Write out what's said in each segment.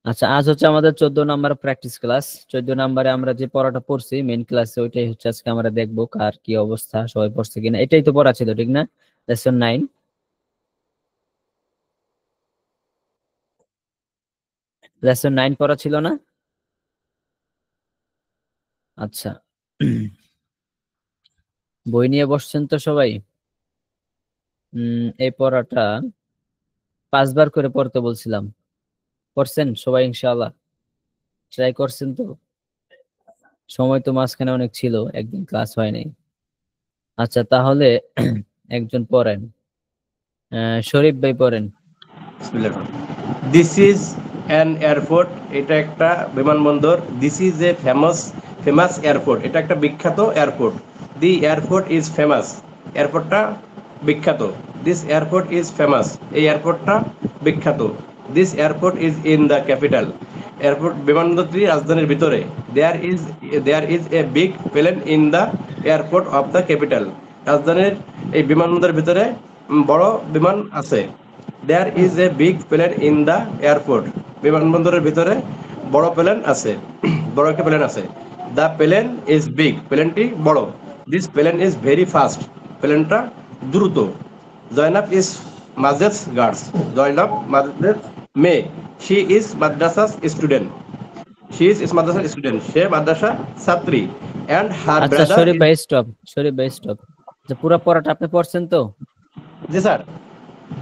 আচ্ছা, আজ হচ্ছে আমাদের 14 নাম্বার প্র্যাকটিস ক্লাস। 14 নাম্বারে আমরা যে পড়াটা পড়ছি মেইন ক্লাসে, ওইটাই হচ্ছে আজকে আমরা দেখবো কার কি অবস্থা, সবাই পড়ছে কিনা। এটাই তো পড়া ছিল, ঠিক না? লেসন 9। লেসন 9 পড়া ছিল না? আচ্ছা, বই নিয়ে বসছেন তো সবাই? এই পড়াটা 5 বার করে পড়তে বলছিলাম, পড়ছেন সবাই ইনশাআল্লাহ? ট্রাই করছেন তো? সময় তো মাঝখানে অনেক ছিল, একদিন ক্লাস হয় নাই। আচ্ছা, তাহলে একজন পড়েন, শরীফ ভাই পড়েন। দিস ইজ অ্যান এয়ারপোর্ট, এটা একটা বিমানবন্দর। This is a famous airport, এটা একটা বিখ্যাত এয়ারপোর্ট। দি এয়ারপোর্ট ইজ ফেমাস, এয়ারপোর্টটা বিখ্যাত। দিস এয়ারপোর্ট ইজ ফেমাস, এই এয়ারপোর্টটা বিখ্যাত। This airport is in the capital, airport বিমানবন্দরটি রাজধানীর ভিতরে। There is a big plane in the airport of the capital, রাজধানীর এই বিমানবন্দরের ভিতরে বড় বিমান আছে। There is a big plane in the airport, বিমানবন্দরের ভিতরে বড় প্লেন আছে, বড় একটা প্লেন আছে। দ্য প্লেন ইজ বিগ, প্লেনটি বড়। This plane is very fast, প্লেনটা দ্রুত। জয়নাব ইজ মাজেস গার্লস, জয়নাব মাজেস মেয়ে। শি ইজ মাদ্রাসাস স্টুডেন্ট, মাদ্রাসার স্টুডেন্ট, সে মাদ্রাসা ছাত্রী। অ্যান্ড হার আচ্ছা ব্রাদার শরীফ ইজ। ভাই স্টপ, শরীফ ভাই স্টপ। আচ্ছা, পুরো পড়াটা আপনি পড়ছেন তো? জি স্যার।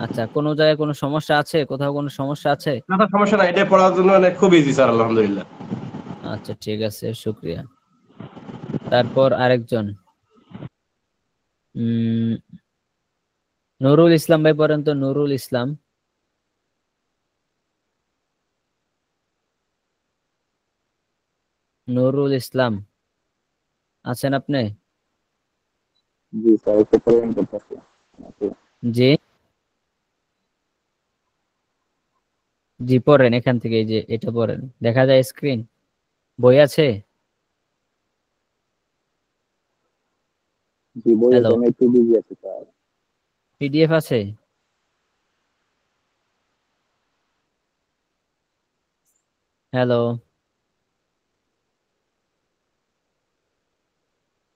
আচ্ছা, কোনো জায়গায় কোনো সমস্যা আছে? কোথাও কোনো সমস্যা আছে? না স্যার, সমস্যা নাই, এটা পড়ার জন্য খুব ইজি স্যার, আলহামদুলিল্লাহ। আচ্ছা ঠিক আছে, শুক্রিয়া। তারপর আরেকজন, উম নুরুল ইসলাম ভাই পড়েন তো, নুরুল ইসলাম। নুরুল ইসলাম আছেন আপনি? জি স্যার, একটু পরিমাণ করতেছি। জি জি, পড়েন এখান থেকে, এই যে এটা পড়েন, দেখা যায় স্ক্রিন। বই আছে? জি, বই হ্যালো, আছে, আমি একটু বিজি আছি স্যার। পিডিএফ আছে? হ্যালো।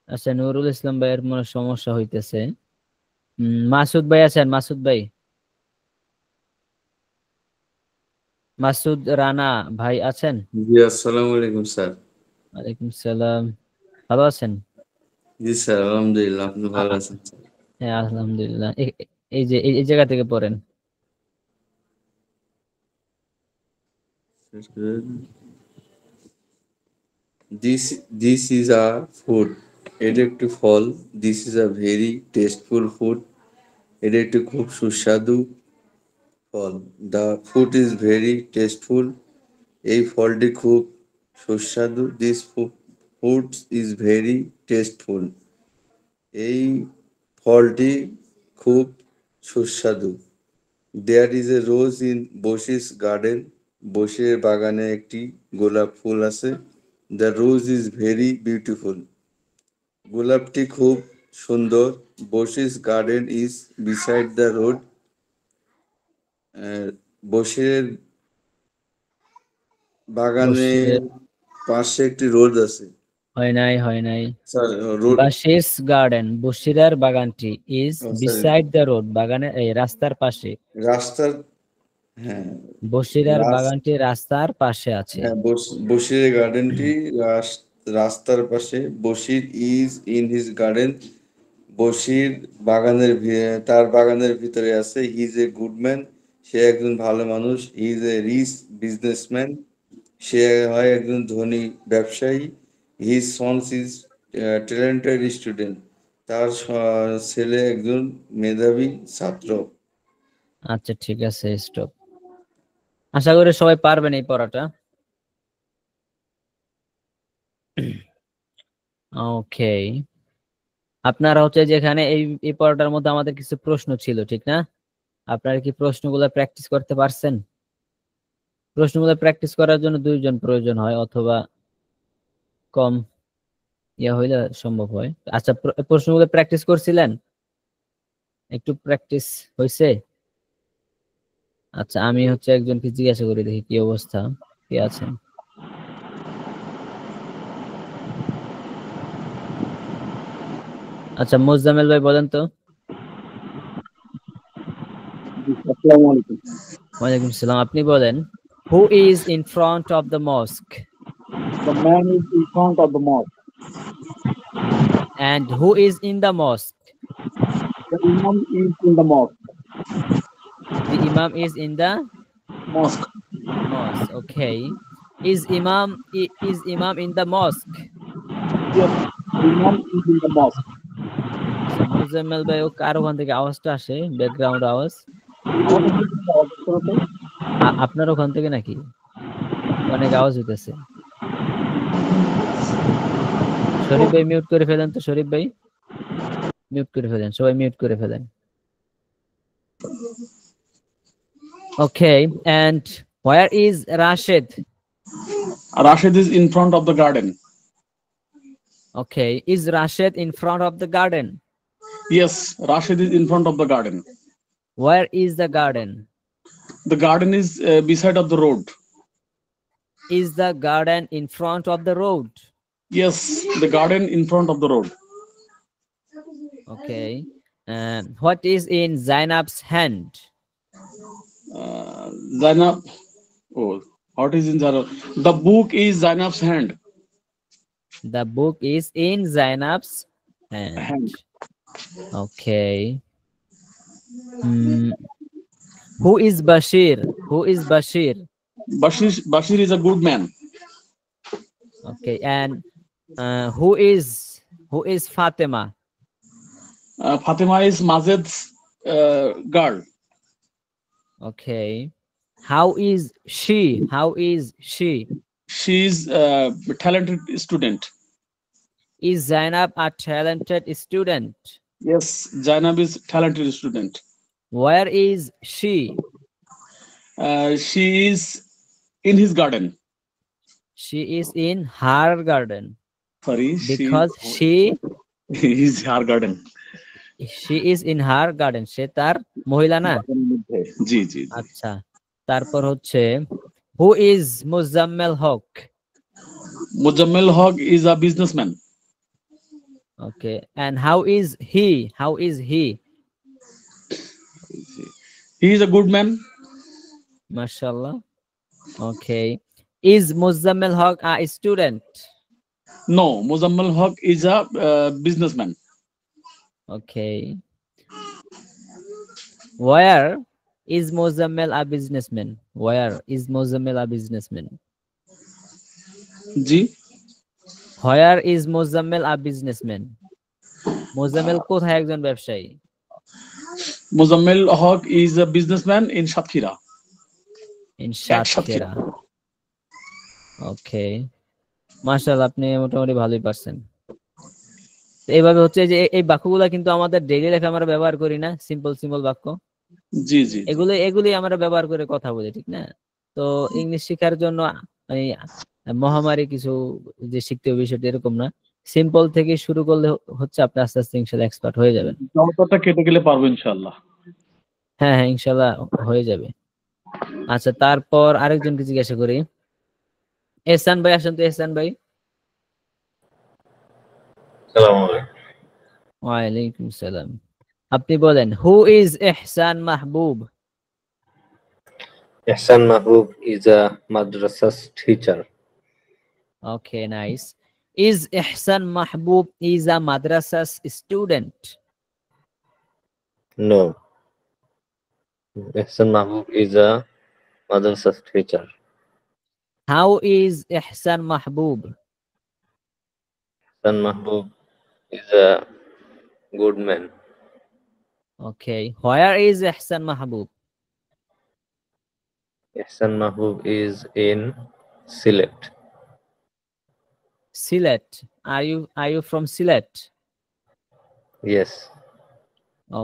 আচ্ছা, নুরুল ইসলাম ভাইয়ের মনে হয় সমস্যা হইতেছে। মাসুদ ভাই আছেন? মাসুদ ভাই, মাসুদ রানা ভাই আছেন? জি, আসসালামু আলাইকুম স্যার। ওয়ালাইকুম সালাম। ভালো আছেন? জি স্যার, আলহামদুলিল্লাহ, আপনি আ- ভালো আ- আছেন স্যার? হ্যাঁ আলহামদুলিল্লাহ। এই যে এই জায়গা থেকে পড়েন। দিস ইজ আ ফুড, এটা একটি ফল। This is a very tasteful food, এটা একটি খুব সুস্বাদু ফল। The food is very tasteful, এই ফলটি খুব সুস্বাদু। This food is very tasteful, এই ফলটি খুব সুস্বাদু। There is a rose in Bashir's garden, বসের বাগানে একটি গোলাপ ফুল আছে। The rose is very beautiful, গোলাপটি খুব সুন্দর। Bashir's garden is beside the road, বসের বাগানের বশির পাশে একটি রোড আছে। হয় নাই, হয় নাই। স্যার রোড, বাশিস গার্ডেন, বশিরার বাগানটি is sorry, beside the road, বাগানের এই রাস্তার পাশে। রাস্তার, হ্যাঁ, বশিরার বাগানটি রাস্তার পাশে আছে। হ্যাঁ, বশির গার্ডেনটি রাস্তার পাশে। Bashir is in his garden, Bashir তার বাগানের ভিতরে আছে। He is a good man, সে একজন ভালো মানুষ। He is a rich businessman, সে হয় একজন ধনী ব্যবসায়ী। His sons is talented student, তার ছেলে একজন মেধাবী ছাত্র। আচ্ছা ঠিক আছে, স্টপ। আশা করি সবাই পারবেন এই পড়াটা। ওকে, আপনারা হচ্ছে যেখানে এই পড়াটার মধ্যে আমাদের কিছু প্রশ্ন ছিল, ঠিক না? আপনারা কি প্রশ্নগুলো প্র্যাকটিস করতে পারছেন? প্রশ্নগুলো প্র্যাকটিস করার জন্য 2 জন প্রয়োজন হয়, অথবা কম হইলে সম্ভব হয়। আচ্ছা, প্রশ্নগুলো প্র্যাকটিস করছিলেন? একটু প্র্যাকটিস হয়েছে? আচ্ছা, আমি হচ্ছে একজনকে জিজ্ঞাসা করি, দেখি কি অবস্থা। কে আছেন? আচ্ছা, মোজাম্মেল ভাই বলেন তো। আসসালামু আলাইকুম। ওয়ালাইকুম সালাম। আপনি বলেন, who is in front of the mosque The man is in front of the mosque. and who is in the mosque? The imam is in the mosque. The imam is in the Mosque. mosque. Okay. Is imam in the mosque? Yes. The imam is in the mosque. আচ্ছা, মোজাম্মেল ভাই, ও কার ওখান থেকে আওয়াজটা আসে, background আওয়াজ? আমাদের দিকে আওয়াজ করতে। আপনার ওখান থেকে নাকি? অনেক আওয়াজ হইতেছে। শরীফ ভাই মিউট করে ফেলেন তো, শরীফ ভাই মিউট করে ফেলেন, সবাই মিউট করে ফেলেন। Okay, and where is Rashid? Rashid is in front of the garden. Okay, is Rashid in front of the garden? Yes, Rashid is in front of the garden. Where is the garden? The garden is beside of the road. Is the garden in front of the road? Yes, the garden in front of the road. Okay. What is in Zainab's hand? Zainab. Oh, what is in Zainab? The book is Zainab's hand. The book is in Zainab's hand. Hand. Okay. Who is Bashir? Who is Bashir? Bashir is a good man. Okay, and who is Fatima? Fatima is Mazed's girl. Okay. How is she? How is she? She is a talented student. Is Zainab a talented student? Yes, Zainab is talented student. Where is she? She is in his garden. She is in her garden Sorry, because she is her garden. is in her garden. সে তার মহিলা না? জি জি জি। আচ্ছা, তারপর হচ্ছে who is Muzammil Haq? Muzammil Haq is a businessman. Okay, and how is he? How is he? He is a good man. Mashallah. Okay, is Muzammil Haq a student? No, Muzammil Haq is a businessman. Okay, where is Muzammil a businessman? Where is Muzammil a businessman? G. Where is Muzammil a businessman? Muzammil কোথায় একজন ব্যবসায়ী? Muzammil Haq is a businessman in Shatkhira. In Shatkhira. Okay, মাশাআল্লাহ, আপনি মোটামুটি ভালোই পারছেন। এইভাবে হচ্ছে যে এই বাক্যগুলো কিন্তু আমাদের ডেইলি লাইফে আমরা ব্যবহার করি না, সিম্পল বাক্য। জি জি। এগুলি আমরা ব্যবহার করে কথা বলি, ঠিক না? তো ইংলিশ শেখার জন্য এই মহামারী কিছু যে শিখতে হবে বিষয়টা এরকম না, সিম্পল থেকে শুরু করলে হচ্ছে আপনি আস্তে আস্তে ইনশাআল্লাহ এক্সপার্ট হয়ে যাবেন। জড়তাটা কেটে গেলে পারবো ইনশাআল্লাহ। হ্যাঁ হ্যাঁ, ইনশাআল্লাহ হয়ে যাবে। আচ্ছা, তারপর আরেকজনকে জিজ্ঞাসা করি। এহসান ভাই আসেন তো, এহসান ভাই। আসসালামু আলাইকুম। ওয়ালাইকুম সালাম। আপনি বলেন, who is Ehsan Mahbub? Ihsan Mahbub is a madrasa teacher. Okay, nice. Is Ihsan Mahbub is a madrasa student? No. Ihsan Mahbub is a madrasa teacher. How is Ihsan Mahbub? Ihsan Mahbub is a good man. Okay, where is Ihsan Mahbub? Ihsan Mahbub is in Sylhet. Sylhet. Are you from Sylhet? Yes.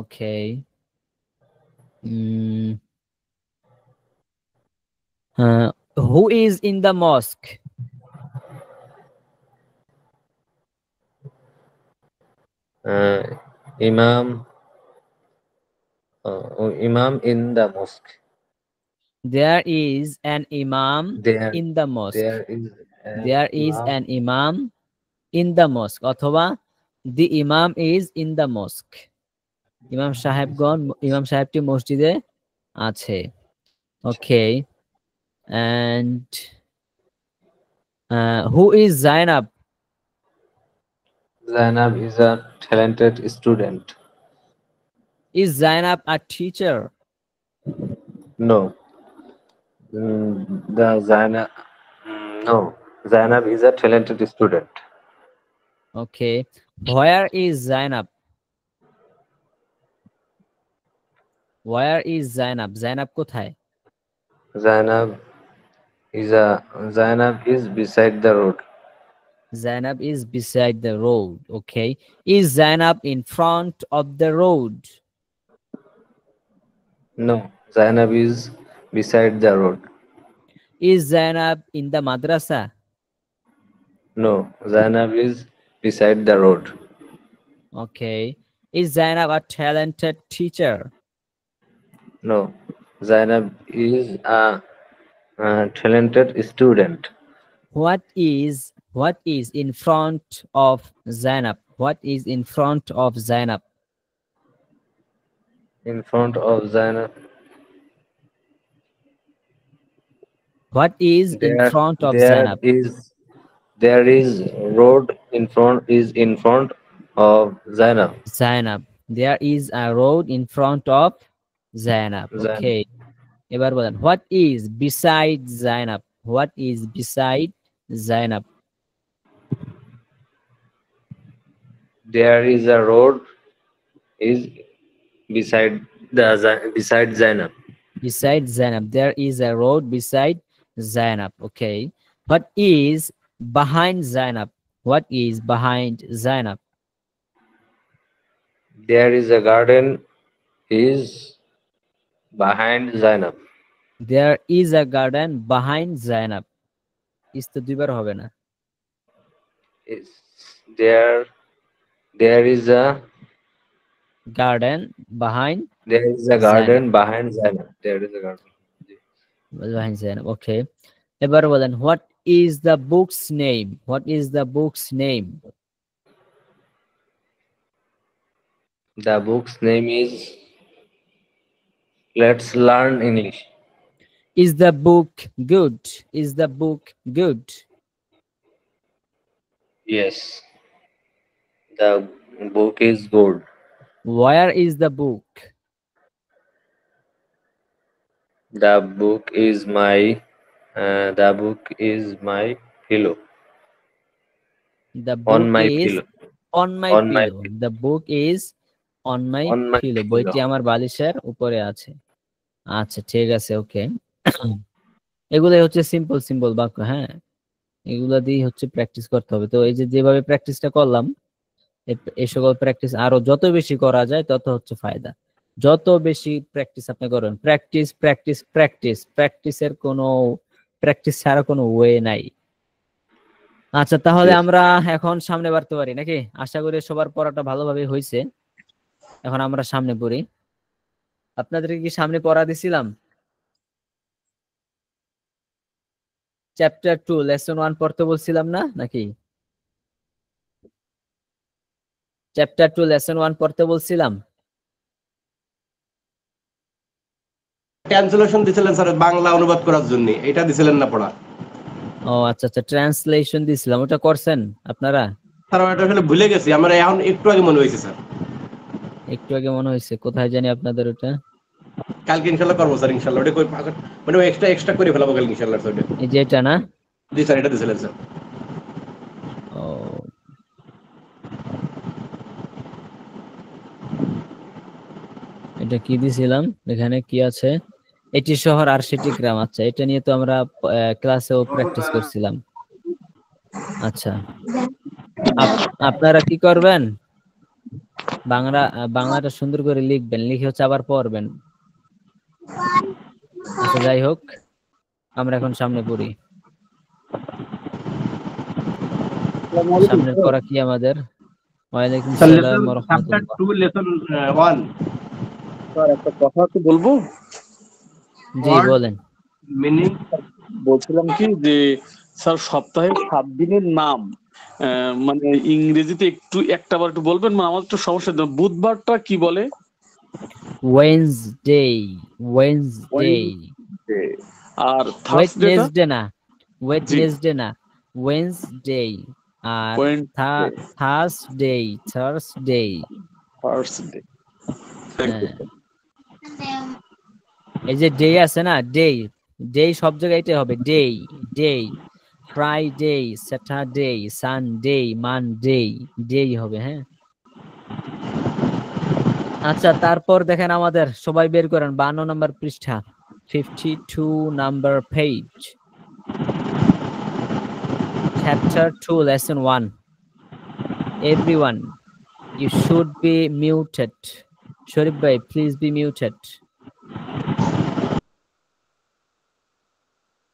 Okay. Who is in the mosque? Imam in the mosque. There is an imam There in the mosque. there is an There is imam. an imam in the mosque. অথবা the imam is in the mosque. ইমাম সাহেবটি মসজিদে আছে। Okay. And who is Zainab? Zainab is a talented student. Is Zainab a teacher? No. The Zainab. No. Zainab is a talented student. Okay. Where is Zainab? Where is Zainab? Zainab কোথায়? Zainab Zainab is beside the road. Zainab is beside the road. Okay. Is Zainab in front of the road? No. Zainab is beside the road. Is Zainab in the madrasa? No. Zainab is beside the road. Okay. Is Zainab a talented teacher? No. Zainab is a talented student. What is in front of Zainab? What is in front of Zainab? In front of Zainab. What is in front of Zainab? There is road in front of Zainab. Zainab. There is a road in front of Zainab. Zainab. Okay. এবার বলেন, what is beside Zainab? What is beside Zainab? There is a road is beside Zainab. Beside Zainab. There is a road beside Zainab. Okay. What is behind Zainab? What is behind Zainab? There is a garden is behind Zainab. There is a garden behind Zainab. Is তো দুইবার হবে না। There is a garden behind garden behind Zainab. There is a garden behind Zainab. Okay. এবার বলেন, what is the book's name? What is the book's name? The book's name is Let's Learn English. Is the book good? Is the book good? Yes. The book is good. Where is the book? The book is my pillow. The book On my is pillow. on my On my pillow. The book is on my On my pillow. pillow. বইটি আমার বালিশের উপরে আছে। আচ্ছা, ঠিক আছে। ওকে। এগুলাই হচ্ছে সিম্পল বাক্য। হ্যাঁ, এগুলা দিয়ে হচ্ছে প্র্যাকটিস করতে হবে। তো এই যেভাবে প্র্যাকটিসটা করলাম, এই সকল প্র্যাকটিস আরো যত বেশি করা যায় তত হচ্ছে ফায়দা। যত বেশি প্র্যাকটিস আপনি করবেন, প্র্যাকটিসের কোনো প্র্যাকটিস ছাড়া কোনো ওয়ে নাই। আচ্ছা, তাহলে আমরা এখন সামনে বাড়তে পারি নাকি? আশা করি সবার পড়াটা ভালোভাবে হয়েছে। এখন আমরা সামনে পড়ি। আপনাদেরকে কি সামনে পড়া দিছিলাম? চ্যাপ্টার 2 লেসন 1 পড়তে বলছিলাম না নাকি? চ্যাপ্টার 2 লেসন 1 পড়তে বলছিলাম। ট্রান্সলেশন দিছিলেন স্যার বাংলা অনুবাদ করার জন্য, এটা দিছিলেন না পড়া? ও আচ্ছা, ট্রান্সলেশন দিছিলাম, ওটা করছেন আপনারা? স্যার ওটা আসলে ভুলে গেছি, আমার এখন একটু আগে মনে হয়েছে স্যার। একটু আগে মনে হয়েছে? কোথায় জানি আপনাদের ওটা? কালকে ইনশাআল্লাহ করবো স্যার, ইনশাআল্লাহ। ওটা কই মানে এক্সট্রা করে ফেলাবো কালকে ইনশাআল্লাহ স্যার। এই যে এটা না? জি স্যার, এটা দিছিলেন স্যার। ও, এটা কি দিছিলাম? এখানে কি আছে? এটি শহর আর সেটি গ্রাম। আচ্ছা, এটা নিয়ে তো আমরা ক্লাসেও প্র্যাকটিস করছিলাম। আচ্ছা, আপনারা কি করবেন? বাংলাটা সুন্দর করে লিখবেন, লিখে হচ্ছে আবার পড়বেন। আচ্ছা, যাই হোক, আমরা এখন সামনে পড়ি। সামনের পড়া কি আমাদের? ওয়ালাইকুম আসসালাম ওয়া রাহমাতুল্লাহ। Chapter 2 lesson 1। স্যার একটা কথা তো বলবো। জি বলেন। মিনিং বলছিলাম কি যে স্যার সপ্তাহে 7 দিনের নাম মানে ইংরেজিতে একটা বার একটু বলবেন, মানে আমার একটু সমস্যা হচ্ছে। বুধবারটা কি বলে? Wednesday, Wednesday, Wednesday. আর থার্সডেটা? ওয়েডনেসডে না, জি, ওয়েডনেসডে না, ওয়েনসডে। আর Wednesday, Thursday, Thursday. Thursday. Thank you. হ্যাঁ, এই যে ডে আছে না, ডে, ডে সব জায়গায় এটা হবে day, day. Friday, Saturday, Sunday, Monday, day হবে। হ্যাঁ, আচ্ছা তারপর দেখেন আমাদের সবাই বের করেন 52 নম্বর পৃষ্ঠা, 52 number page, chapter 2 lesson 1। Everyone you should be muted. Sharif bhai, please be muted.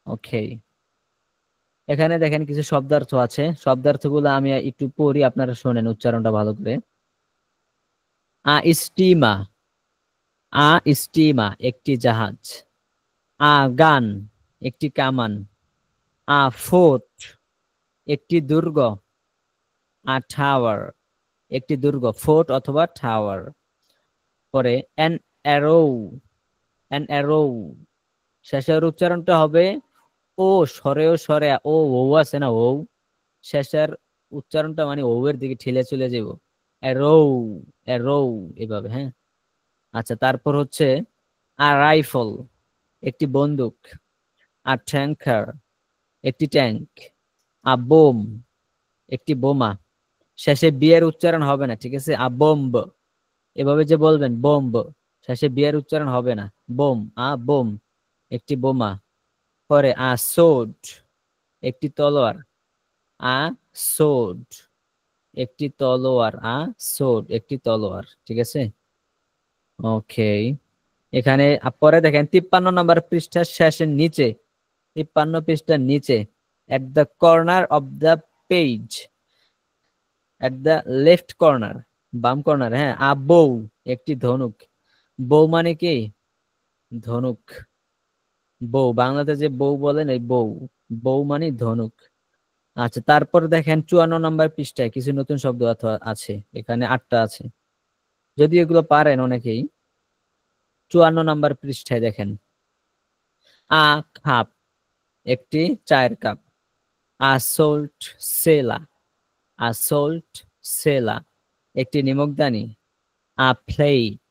Okay. এখানে দেখেন কিছু শব্দার্থ আছে, শব্দার্থগুলো আমি একটু পড়ি, আপনারা শোনেন উচ্চারণটা ভালো করে। স্টিমা, স্টিমা একটি জাহাজ। গান একটি কামান। ফোর্ট একটি দুর্গ। টাওয়ার একটি দুর্গ, ফোর্ট অথবা টাওয়ার। পরে অ্যান অ্যারো, অ্যান অ্যারো শেষের উচ্চারণটা হবে ও সরেও সরে, ও ও আছে না, ও শেষের উচ্চারণটা মানে ও এর দিকে ঠেলে চলে যাব, অ্যারো, অ্যারো এভাবে। হ্যাঁ, আচ্ছা তারপর হচ্ছে রাইফল একটি বন্দুক। ট্যাঙ্কার একটি ট্যাঙ্ক। বোম একটি বোমা। শেষে বিয়ের উচ্চারণ হবে না, ঠিক আছে? বোম্ব এভাবে যে বলবেন, বোম্ব, শেষে বিয়ের উচ্চারণ হবে না। বোম, বোম একটি বোমা। পরে সোড একটি তলোয়ার। সোড একটি তলোয়ার। সোড একটি তলোয়ার, ঠিক আছে? ওকে, এখানে পরে দেখেন 53 নম্বর পৃষ্ঠার শেষের নিচে, 53 পৃষ্ঠার নিচে, at the corner of the page, at the left corner, বাম কর্নার। হ্যাঁ, বউ একটি ধনুক। বউ মানে কি? ধনুক। বউ বাংলাতে যে বউ বলেন, এই বউ, বউ মানে ধনুক। আচ্ছা তারপর দেখেন 54 নম্বর পৃষ্ঠায় কিছু নতুন শব্দ আছে, এখানে 8টা আছে, যদি এগুলো পারেন অনেকেই। 54 নম্বর পৃষ্ঠায় দেখেন, কাপ একটি চায়ের কাপ। সল্ট সেলা, সল্ট সেলা একটি নিমকদানি। প্লেট,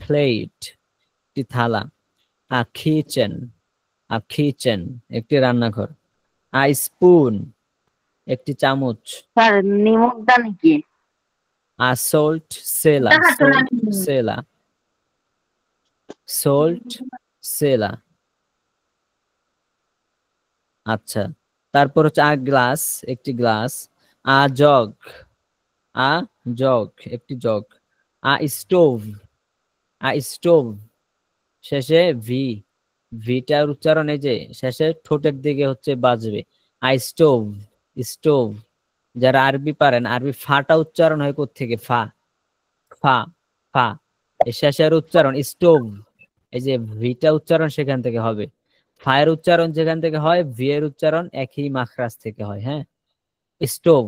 প্লেট একটি থালা। কিচেন, কিচেন একটি রান্নাঘর। স্পুন একটি চামচ। স্যার নিমকদানি কি? সল্ট সেলা, সল্ট সেলা, সল্ট সেলা। আচ্ছা তারপর হচ্ছে গ্লাস একটি গ্লাস। জগ, জগ একটি জগ। স্টোভ, স্টোভ শেষে ভি, ভিটার উচ্চারণ এই যে শেষে ঠোঁটের দিকে হচ্ছে বাজবে। Stove, stove. যারা আরবি পারেন, আরবি ফাটা উচ্চারণ হয় কোত্থেকে? ফা, ফা, ফা। এই শেষের উচ্চারণ স্টোভ, এই যে ভিটা উচ্চারণ সেখান থেকে হবে। ফায়ের উচ্চারণ যেখান থেকে হয়, ভি এর উচ্চারণ একই মাখরাজ থেকে হয়। হ্যাঁ, স্টোভ,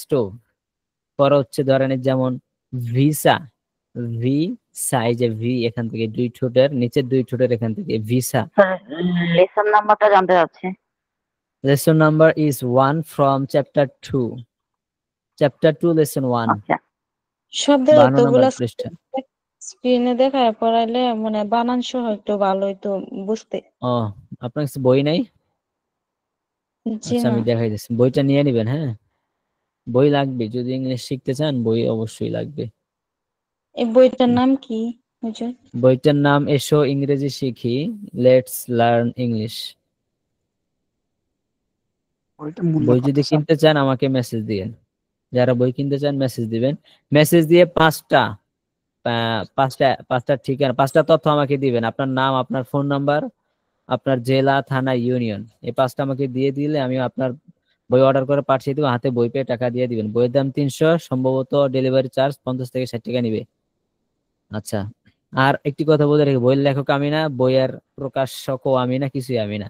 স্টোভ। পরে হচ্ছে ধরেন যেমন ভিসা, ভিসা, এই যে ভি এখান থেকে দুই ঠোঁটের নিচে, দুই ঠোঁটের এখান থেকে ভিসা। স্যার লেসন নাম্বারটা জানতে চাচ্ছি। Lesson number is 1 from chapter 2. Chapter 2 lesson 1. আচ্ছা, শব্দের 52 অর্থগুলো নম্বর পৃষ্ঠা। স্ক্রিনে দেখায় পড়াইলে মানে বানান সহ একটু ভালো হইতো বুঝতে। ও, আপনার কাছে বই নাই? জি আচ্ছা না, আমি দেখাই দিচ্ছি, বইটা নিয়ে নিবেন। হ্যাঁ, বই লাগবে, যদি ইংলিশ শিখতে চান বই অবশ্যই লাগবে। এই বইটার নাম কি হুজুর? বইটার নাম এসো ইংরেজি শিখি, লেটস লার্ন ইংলিশ। বই যদি কিনতে চান আমাকে মেসেজ দিবেন, যারা বই কিনতে চান মেসেজ দিবেন। মেসেজ দিয়ে পাঁচটা পাঁচটা ঠিকানা, পাঁচটা তথ্য আমাকে দিবেন। আপনার নাম, আপনার ফোন নাম্বার, আপনার জেলা, থানা, ইউনিয়ন, এই পাঁচটা আমাকে দিয়ে দিলে আমি আপনার বই অর্ডার করে পাঠিয়ে দিব। হাতে বই পেয়ে টাকা দিয়ে দিবেন। বইয়ের দাম 300, সম্ভবত ডেলিভারি চার্জ 50 থেকে 60 টাকা নিবে। আচ্ছা আর একটি কথা বলে রাখি, বইয়ের লেখক আমি না, বইয়ের প্রকাশকও আমি না, কিছুই আমি না।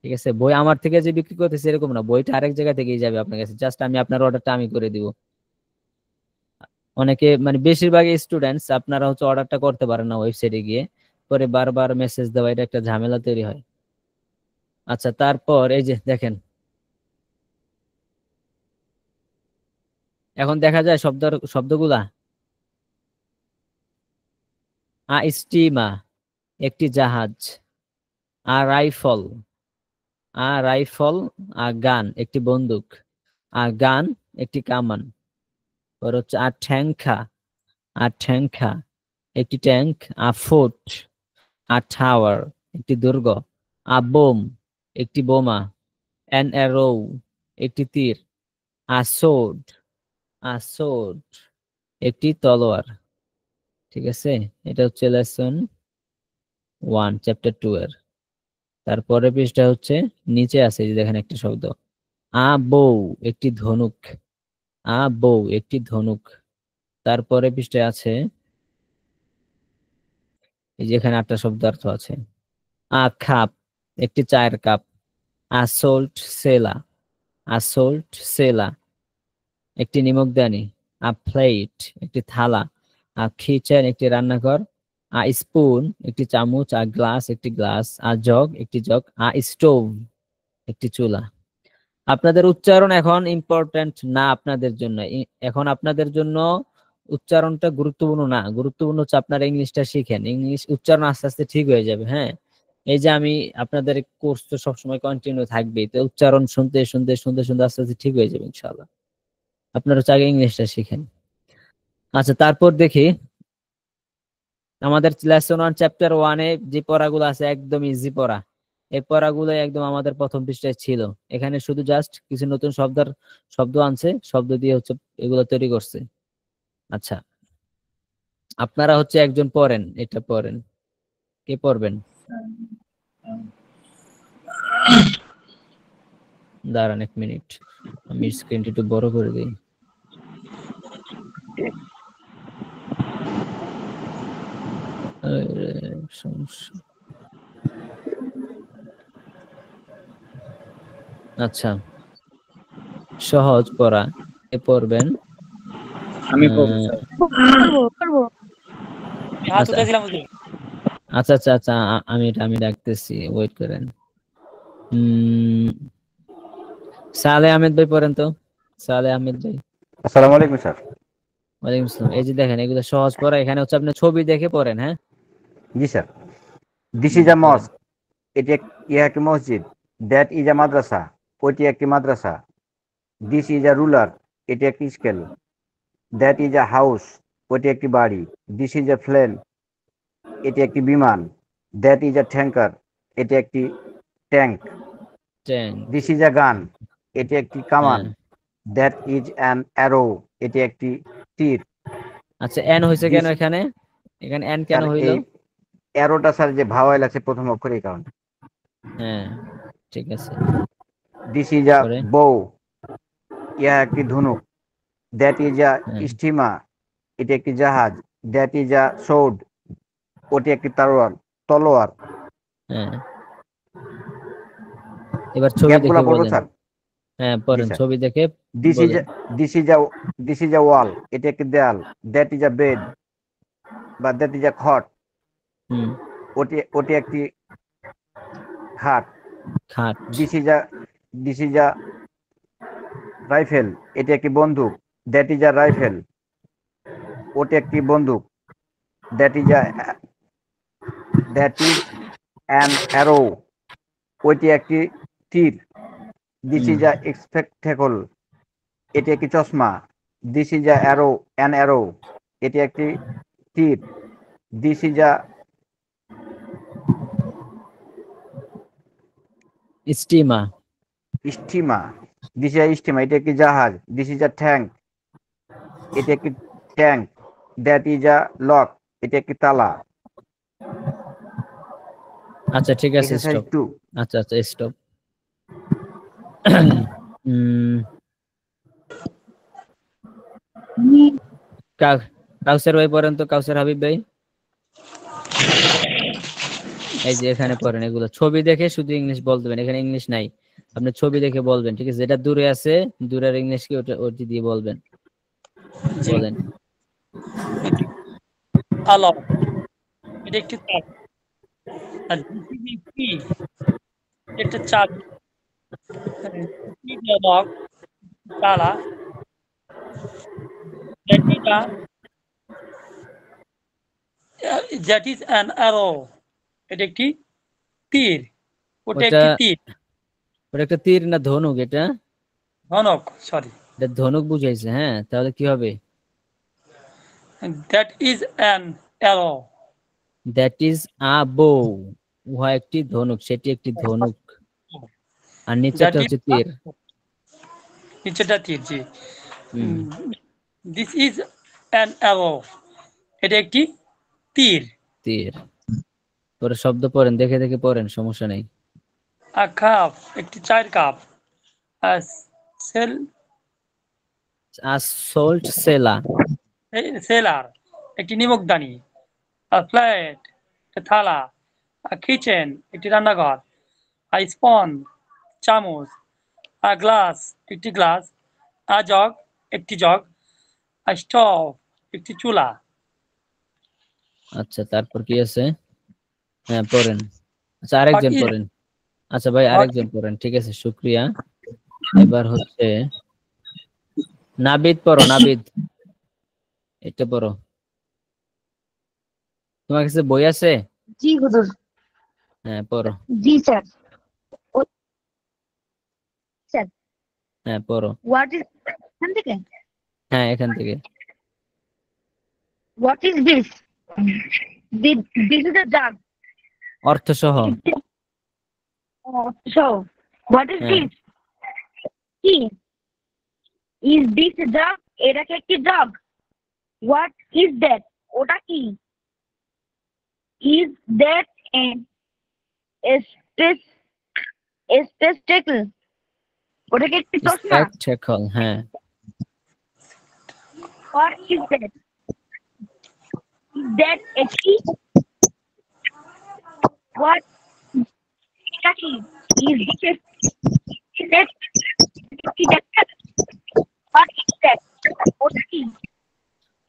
ঠিক আছে, বই আমার থেকে যে বিক্রি করতেছে এরকম না, বইটা আরেক জায়গা থেকেই যাবে আপনার কাছে, জাস্ট আমি আপনার অর্ডারটা আমি করে দিব। অনেকে মানে বেশিরভাগ স্টুডেন্টস আপনারা হচ্ছে অর্ডারটা করতে পারেন না ওয়েবসাইটে গিয়ে, পরে বারবার মেসেজ দেওয়া, এটা একটা ঝামেলা তৈরি হয়। আচ্ছা, তারপর এই যে দেখেন, এখন দেখা যায় শব্দগুলা। স্টিমা একটি জাহাজ, রাইফল, রাইফল, গান একটি বন্দুক, গান একটি কামান। পর হচ্ছে ঠ্যাংখা একটি ট্যাঙ্ক, ফোর্ট, টাওয়ার একটি দুর্গ, বোম একটি বোমা, অ্যান অ্যারো একটি তীর, সোর্ড সোর্ড একটি তলোয়ার। ঠিক আছে, এটা হচ্ছে লেসন 1 চ্যাপ্টার 2 এর। তারপরে পৃষ্ঠা হচ্ছে নিচে আছে, এই যে দেখেন একটা শব্দ, বউ একটি ধনুক, বউ একটি ধনুক। তারপরে পৃষ্ঠায় আছে এই যে এখানে 8টা শব্দার্থ আছে। খাপ একটি চায়ের কাপ, আসোল্ট সেলা, আসোল্ট সেলা একটি নিমকদানি, প্লেট একটি থালা, কিচেন একটি রান্নাঘর, স্পুন একটি চামচ, গ্লাস একটি গ্লাস, জগ একটি জগ, স্টোভ একটি চুলা। আপনাদের উচ্চারণ এখন ইম্পর্টেন্ট না আপনাদের জন্য, এখন আপনাদের জন্য উচ্চারণটা গুরুত্বপূর্ণ না, গুরুত্বপূর্ণ হচ্ছে আপনারা ইংলিশটা শিখেন, ইংলিশ উচ্চারণ আস্তে আস্তে ঠিক হয়ে যাবে। হ্যাঁ, এই যে আমি আপনাদের কোর্স তো সবসময় কন্টিনিউ থাকবেই, তো উচ্চারণ শুনতে শুনতে শুনতে শুনতে আস্তে আস্তে ঠিক হয়ে যাবে ইনশাআল্লাহ। আপনারা হচ্ছে আগে ইংলিশটা শিখেন। আচ্ছা, তারপর দেখি আমাদের লেসন 1 চ্যাপ্টার 1 এ যে পড়াগুলো আছে একদম ইজি পড়া, এই পড়াগুলো একদম আমাদের প্রথম পৃষ্ঠায় ছিল। এখানে শুধু জাস্ট কিছু নতুন শব্দ আনছে, শব্দ দিয়ে হচ্ছে এগুলো তৈরি করছে। আচ্ছা, আপনারা হচ্ছে একজন পড়েন, এটা পড়েন, কে পড়বেন? দাঁড়ান 1 মিনিট, আমি স্ক্রিনটা একটু বড় করে দিই। সমস্যা। আচ্ছা, সহজ পড়া, কে পড়বেন? আমি পড়বো স্যার। আচ্ছা আচ্ছা আচ্ছা, আমি ডাকতেছি, ওয়েট করেন। সালে আহমেদ ভাই পড়েন তো, সালে আহমেদ ভাই। আসসালামু আলাইকুম স্যার। ওয়ালাইকুম আসসালাম। এই যে দেখেন এগুলো সহজ পড়া, এখানে হচ্ছে আপনি ছবি দেখে পড়েন। হ্যাঁ জি স্যার। দিস ইজ আ মস্ক, এটি একটি মসজিদ। দ্যাট ইজ আ মাদ্রাসা, ওইটি একটি মাদ্রাসা। দিস ইজ আ রুলার, এটি একটি scale. That is a house, ওইটি একটি বাড়ি। দিস ইজ আ প্লেন, এটি একটি বিমান। দ্যাট ইজ আ ট্যাঙ্কার, এটি একটি ট্যাঙ্ক। দিস ইজ আ গান, এটি একটি কামান। দ্যাট ইজ অ্যান অ্যারো, এটি একটি তীর। আচ্ছা, এন হইছে কেন এখানে? এখানে এন কেন হইল? এই অ্যারোটা স্যার যে ভাওয়াইল আছে প্রথম অক্ষরে, এই কারণে। হ্যাঁ, ঠিক আছে। দিস ইজ আ বউ, ইহা একটি ধনুক। দ্যাট ইজ আ স্টিমার, এটি একটি জাহাজ। দ্যাট ইজ আ সোর্ড, ওটি একটি তলোয়ার। হ্যাঁ, এবার ছবি দেখে বলেন। স্যার হ্যাঁ পড়েন, ছবি দেখে। দিস ইজ আ ওয়াল, এটি একটি দেয়াল। দ্যাট ইজ আ বেড বা দ্যাট ইজ আ খট, ওটি একটি খাট। দিস ইজ আ রাইফেল, এটি একটি বন্দুক। দ্যাট ইজ আ রাইফেল, ওটি একটি বন্দুক। দ্যাট ইজ অ্যান অ্যারো, ওইটি একটি তীর। দিস ইজ আ স্পেকটেকল, এটি একটি চশমা। দিস ইজ অ্যান অ্যারো, এটি একটি তীর। This is a steamer, this is a steamer, এটি একটি জাহাজ। দিস ইজ আ ট্যাঙ্ক, এটি একটি tank. That is a lock, এটি একটি তালা। আচ্ছা ঠিক আছে, স্টপ। আচ্ছা আচ্ছা স্টপ। কাউসার ভাই পড়েন তো, কাউসার হাবিব ভাই। এই যে এখানে পড়েন, এগুলো ছবি দেখে শুধু ইংলিশ বলতে হবে, এখানে ইংলিশ নাই, আপনি ছবি দেখে বলবেন, ঠিক আছে? যেটা দূরে আছে দূরের ইংলিশ কি ওটি দিয়ে বলবেন। জি। বলেন। আলো, এটা একটি তার। আর কি একটা চাবি, লক, তালা, that is an arrow, এটা একটি তীর, ওটা ওটা একটি তীর, ওটা একটা তীর না ধনুক? এটা ধনক, সরি, এটা ধনুক বুঝাইছে। হ্যাঁ, তাহলে কি হবে? that is an arrow, that is a বো, উহা একটি ধনুক, সেটি একটি ধনুক। আর নিচেটা that হচ্ছে is তীর। নিচেটা তীর, জি। হুম। this is an arrow, এটা একটি তীর। তীর। পরে শব্দ পড়েন, দেখে দেখে পড়েন, সমস্যা নেই। a cup, একটি চায়ের কাপ। a cell, salt cellar, cellar, একটি নিমকদানি। a plate, একটি থালা। a kitchen, একটি রান্নাঘর। a spoon, চামচ। a glass, একটি গ্লাস। a jug, একটি জগ। a stove, একটি চুলা। আচ্ছা, তারপর কি আছে? হ্যাঁ, পড়েন। আচ্ছা, আরেকজন পড়েন। আচ্ছা ভাই, আরেকজন পড়েন, ঠিক আছে, শুক্রিয়া। এবার হচ্ছে নাবিদ পড়ো, নাবিদ, এটা পড়ো। তোমার কাছে বই আছে? জি হুজুর। হ্যাঁ, পড়ো। জি স্যার। স্যার, হ্যাঁ, পড়ো। হোয়াট ইজ, এখান থেকে? হ্যাঁ, এখান থেকে। What is this? This is a jug. অর্থ সহ। সো হোয়াট ইজ হ্যাঁ। দিস? কি? Is this a jug? এটা কি একটি জাগ? What is that? ওটা কি? Is that an spectacle? ওটা কি একটি চশমা? স্পেকটেকল, হ্যাঁ। What is that? Is that a key? What? এটা কি? Is that? What is that? ওটা কি?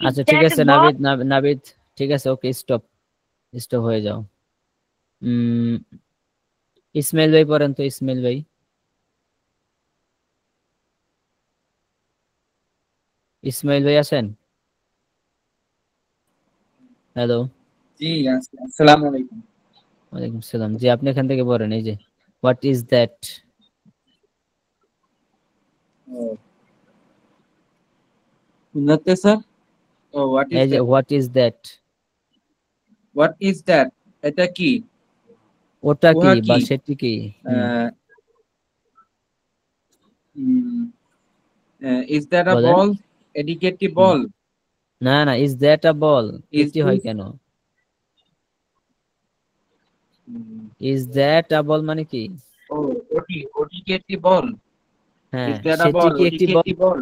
আচ্ছা, ঠিক আছে নাবিদ, নাবিদ, ঠিক আছে, ওকে, স্টপ হয়ে যাও। ইসমাইল ভাই পড়েন তো, ইসমাইল ভাই। ইসমাইল ভাই আছেন? হ্যালো। জি, আসসালামু আলাইকুম। ওয়ালাইকুম সালাম। জি, আপনি এখান থেকে পড়েন, এই যে হোয়াট ইজ দ্যাট। শুনতে স্যার? ও, এই যে what is that. What is that? এটা কি? ওটা কি বা সেটি কি? ইজ দ্যাট আ বল? এডিকেটি বল? না না, ইজ দ্যাট আ বল এটি হয় কেন? ইজ দ্যাট আ বল মানে কি? ও, ওটি কি একটি বল? হ্যাঁ, ইজ দ্যাট আ সেটি বল? কি একটি বল?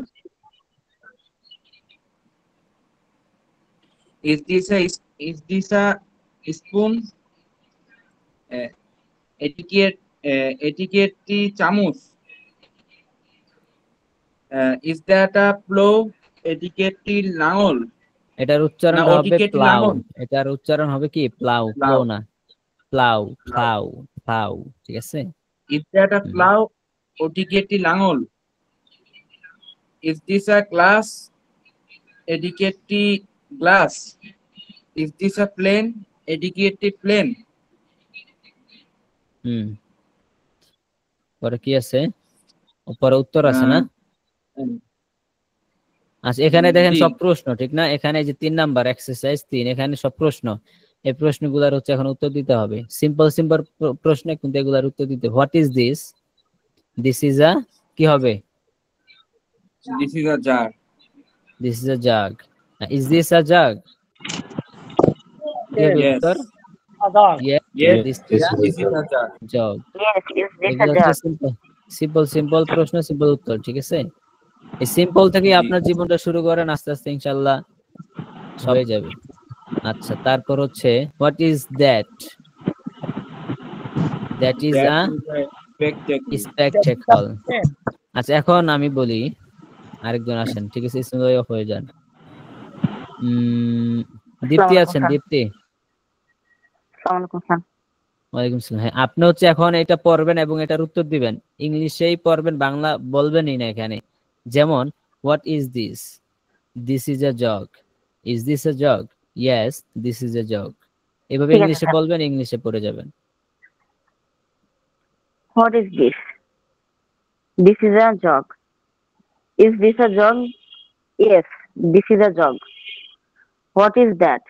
Is this a spoon? etiquette চামচ? Is that a plow? etiquette লাঙল? এটার উচ্চারণ হবে প্লাউ। এটার উচ্চারণ হবে কি? প্লাউ, প্লো না, প্লাউ, প্লাউ, প্লাউ, ঠিক আছে? Is that a plow? etiquette লাঙল? Is this a glass? etiquette glass? Is this a plane? etiquette plane? পরে কি আছে? উপরে উত্তর আছে না? আচ্ছা, এখানে দেখেন সব প্রশ্ন, ঠিক না? এখানে যে 3 নাম্বার এক্সারসাইজ 3, এখানে সব প্রশ্ন। এই প্রশ্নগুলোর হচ্ছে এখন উত্তর দিতে হবে। সিম্পল প্রশ্ন, কিন্তু এগুলার উত্তর দিতে। What is this? This is আ, কি হবে? This is a jar. This is a jug. Is this a jug? Yes. Yes. This is a jug. Yes, is this a jug? Simple প্রশ্ন, সিম্পল উত্তর, ঠিক আছে? এই সিম্পল থেকে আপনার জীবনটা শুরু করেন, আস্তে আস্তে ইনশাআল্লাহ হয়ে যাবে। আচ্ছা, তারপর হচ্ছে what is that? That is That a is a spectacle. Spectacle. আচ্ছা এখন আমি বলি, আরেকজন আসেন, ঠিক আছে, ইসমুল্লাহ অফ হয়ে যান। দীপ্তি আছেন, দীপ্তি। ওয়ালাইকুম আসসালাম। হ্যাঁ, আপনি হচ্ছে এখন এটা পড়বেন এবং এটার উত্তর দিবেন, ইংলিশেই পড়বেন, বাংলা বলবেনই না এখানে। যেমন what is this? This is a jug. Is this a jug? Yes, this is a jug. এভাবে ঠিক আছে, ইংলিশে স্যার। বলবেন, ইংলিশে পড়ে যাবেন। What is this? This is a jug. Is this a jug? Yes, this is a jug. What is that?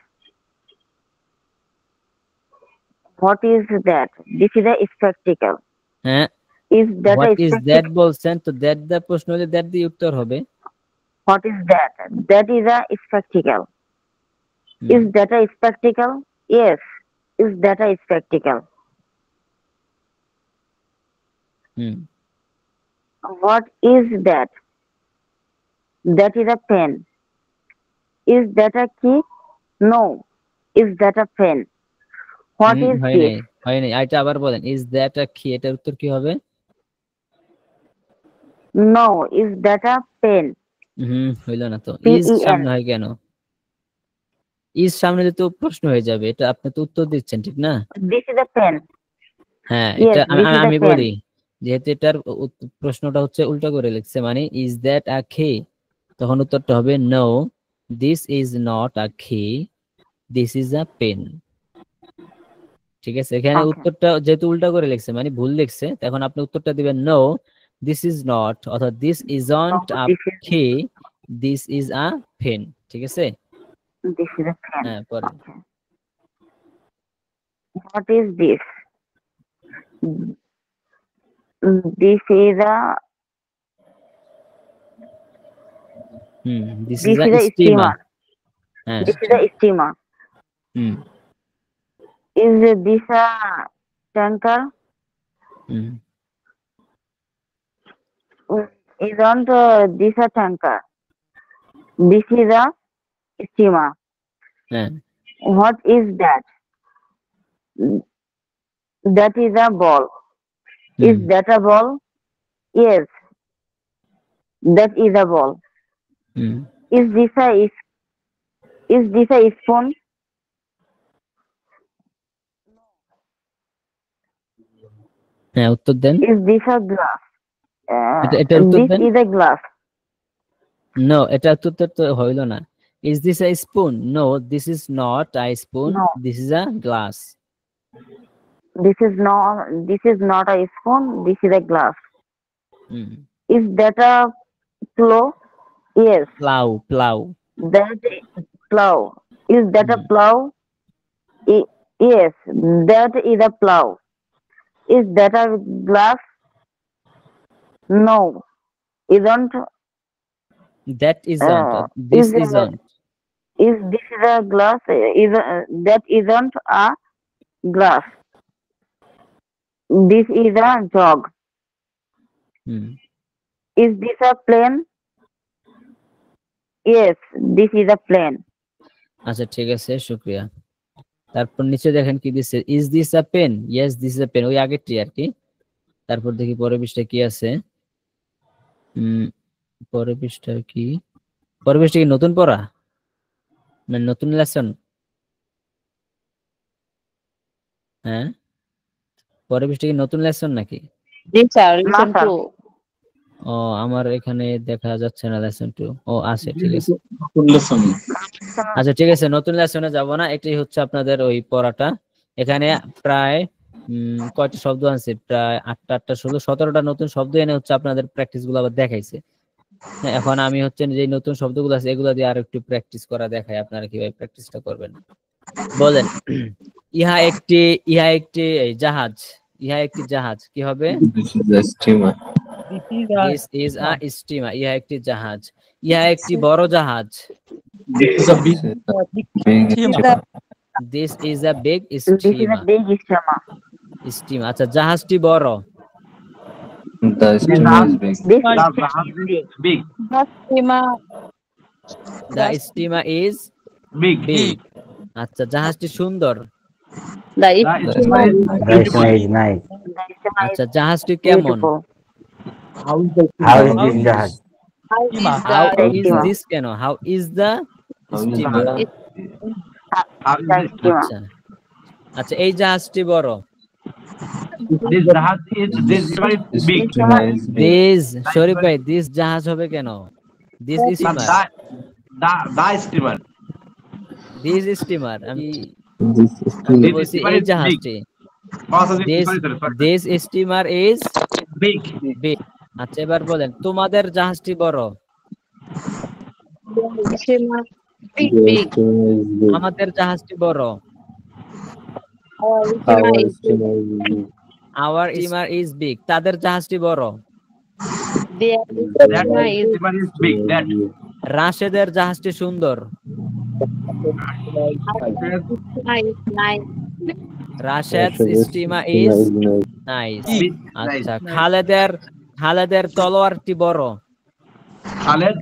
What is that? This is a spectacle. হ্যাঁ, Is that a what is that spectacle? বলছেন, তো that the প্রশ্ন হলে that দিয়ে উত্তর হবে। What is that? That is a spectacle. Is that a spectacle? Yes. Is that a spectacle? What is that? That is a pen. Is that a key? No. Is that a pen? What is হয় this? নাই, এটা আবার বলেন। Is that a কি? এটার উত্তর কি হবে? No. Is that a pen? হইল না তো। P-E-N. ইজ সামনে হয় কেন? ইজ সামনে দিলে তো প্রশ্ন হয়ে যাবে, এটা আপনি তো উত্তর দিচ্ছেন, ঠিক না? This is a pen. হ্যাঁ, Yes, এটা this is a আমি pen. বলি, যেহেতু এটার প্রশ্নটা হচ্ছে উল্টা করে লিখছে, মানে ইজ দ্যাট আ কি, তখন উত্তরটা হবে no, this is not a কি, দিস ইজ আ পেন। ঠিক আছে, এখানে Okay. উত্তরটা যেহেতু উল্টা করে লিখছে, মানে ভুল লিখছে, তখন আপনি উত্তরটা দিবেন নো, দিস ইজ নট, অর্থাৎ this isn't No, a this is কি, দিস ইজ আ পেন। ঠিক আছে, this is a pen. হ্যাঁ পরে। Okay. What is this? This is a this this is a is a steamer. steamer. হ্যাঁ, This is a steamer. Is this a tanker? Isn't this a tanker? This is a steamer. হ্যাঁ, What is that? That is a ball. Is that a ball? Yes. That is a ball. Is this a spoon? হ্যাঁ, উত্তর দেন। Is this a glass? এটার উত্তর This দেন। is a glass. No, এটা উত্তর তো হইল না। Is this a spoon? No, this is not a spoon, No. This is a glass. This is not a spoon. This is a glass. Is that a plow? Yes. Plough, plough. That plow. Is that a plow? Yes. That is a plow. Is that a glass? No. Isn't. That isn't, this isn't. Is this is a glass? That isn't a glass. This is a jug. Is this a plane? Yes, this is a plane. আচ্ছা ঠিক আছে, শুকরিয়া। তারপর নিচে দেখেন কি দিচ্ছে, is this a pen? Yes, this is a pen, ওই আগেরটি আর কি। তারপর দেখি পরের পৃষ্ঠা কি আছে। পরের পৃষ্ঠা কি? পরের পৃষ্ঠা কি নতুন পড়া না নতুন লেসন? হ্যাঁ, পরের পৃষ্ঠা কি নতুন লেসন নাকি? জি স্যার, লেসন 2। ও, আমার এখানে দেখা যাচ্ছে না লেসন 2। ও আছে, ঠিক আছে। আচ্ছা ঠিক আছে, নতুন লেসনে যাব না, এটাই হচ্ছে আপনাদের ওই পড়াটা। এখানে প্রায় কয়টা শব্দ আছে? প্রায় 8টা 16 17টা নতুন শব্দ এনে হচ্ছে আপনাদের প্র্যাকটিস গুলো আবার দেখাইছে। এখন আমি হচ্ছে যে নতুন শব্দগুলো আছে এগুলো দিয়ে আর একটু প্র্যাকটিস করা দেখাই, আপনারা কিভাবে প্র্যাকটিসটা করবেন। বলেন, ইহা একটি জাহাজ। ইহা একটি জাহাজ, কি হবে? This is a steamer. This is a steamer. ইহা একটি জাহাজ। ইহা একটি বড় জাহাজ। This is a big steamer. This is a big This is a steamer. big steamer. Steamer, আচ্ছা জাহাজটি বড়। The steamer is big. This big. The steamer the steamer is Big. Big. আচ্ছা জাহাজটি সুন্দর। the The steamer steamer is The steamer is nice. আচ্ছা, জাহাজটি কেমন? Beautiful. How is this জাহাজ? How is How the is this কেন? How is the steamer? আচ্ছা আচ্ছা, এই জাহাজটি বড়। This Jahaz is big. This শরীফ ভাই, this জাহাজ হবে কেন? This steamer, The steamer. this steamer আমি This বলছি steamer এই is big. জাহাজটি। Also, This this steamer is big. big. আচ্ছা, এবার বলেন তোমাদের জাহাজটি বড়। big? আমাদের জাহাজটি বড়। Our steamer is big. তাদের জাহাজটি বড়। Their That steamer is big. That রাশেদের জাহাজটি সুন্দর। Rashed steamer is nice. আচ্ছা, খালেদের তলোয়ারটি বড়। Khaled.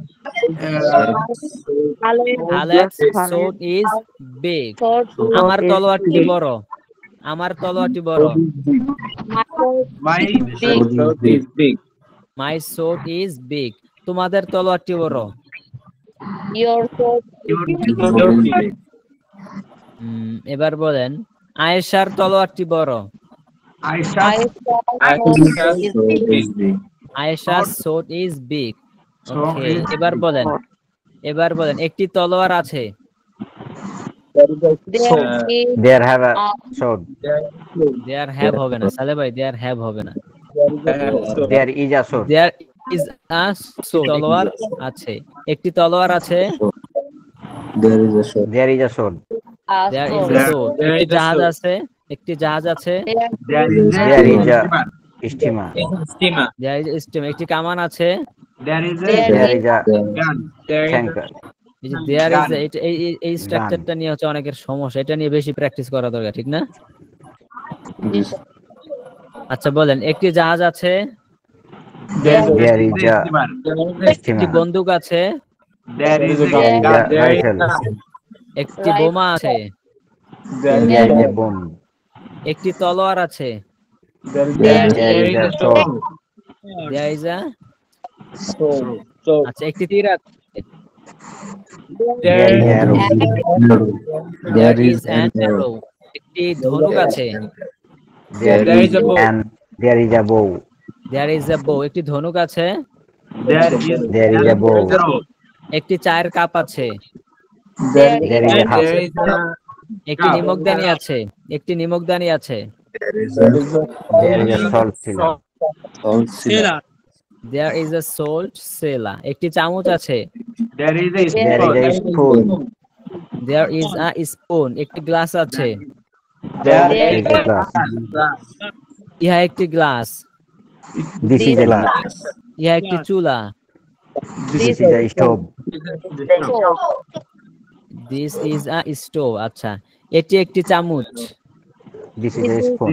Khaled's sword is big. আমার তলোয়ারটি বড়। আমার তলোয়ারটি বড়। My sword is big. My sword is big. তোমাদের তলোয়ারটি বড়। Your sword Your big. এবার বলেন আয়েশার তলোয়ারটি বড়। আয়েশার sword is big. ওকে, এবার বলেন একটি তলোয়ার আছে। There have a sword. There have হবে না সালে ভাই, there have হবে না। There is a sword. There is a sword. তলোয়ার আছে, একটি তলোয়ার আছে। There is a sword. There is a sword. একটি জাহাজ আছে, একটি জাহাজ আছে। There is a steamer. There is a steamer. একটি কামান আছে। There is a tanker. There is a এই স্ট্রাকচারটা নিয়ে হচ্ছে অনেকের সমস্যা, এটা নিয়ে বেশি প্র্যাকটিস করা দরকার, ঠিক না? আচ্ছা বলেন একটি জাহাজ আছে। There is a একটি বন্দুক আছে। There is a rifle. একটি বোমা আছে। There is a bomb. একটি তলোয়ার আছে। There is a sword. There is a আচ্ছা, একটি তীর আছে। There is an arrow. There is an arrow. একটি ধনুক আছে। There is a bow. There is a bow. একটি ধনুক আছে। There is a bow. একটি চায়ের কাপ আছে। There is a cup. একটি নিমকদানি আছে। একটি নিমকদানি আছে। There is a salt cellar. There is a salt cellar. একটি চামচ আছে। There is a spoon. There is a spoon. একটি গ্লাস আছে। There is a glass. ইহা একটি glass. This is a glass. ইহা একটি চুলা। This is a stove. This is a stove. আচ্ছা, এটি একটি চামচ। This is a spoon.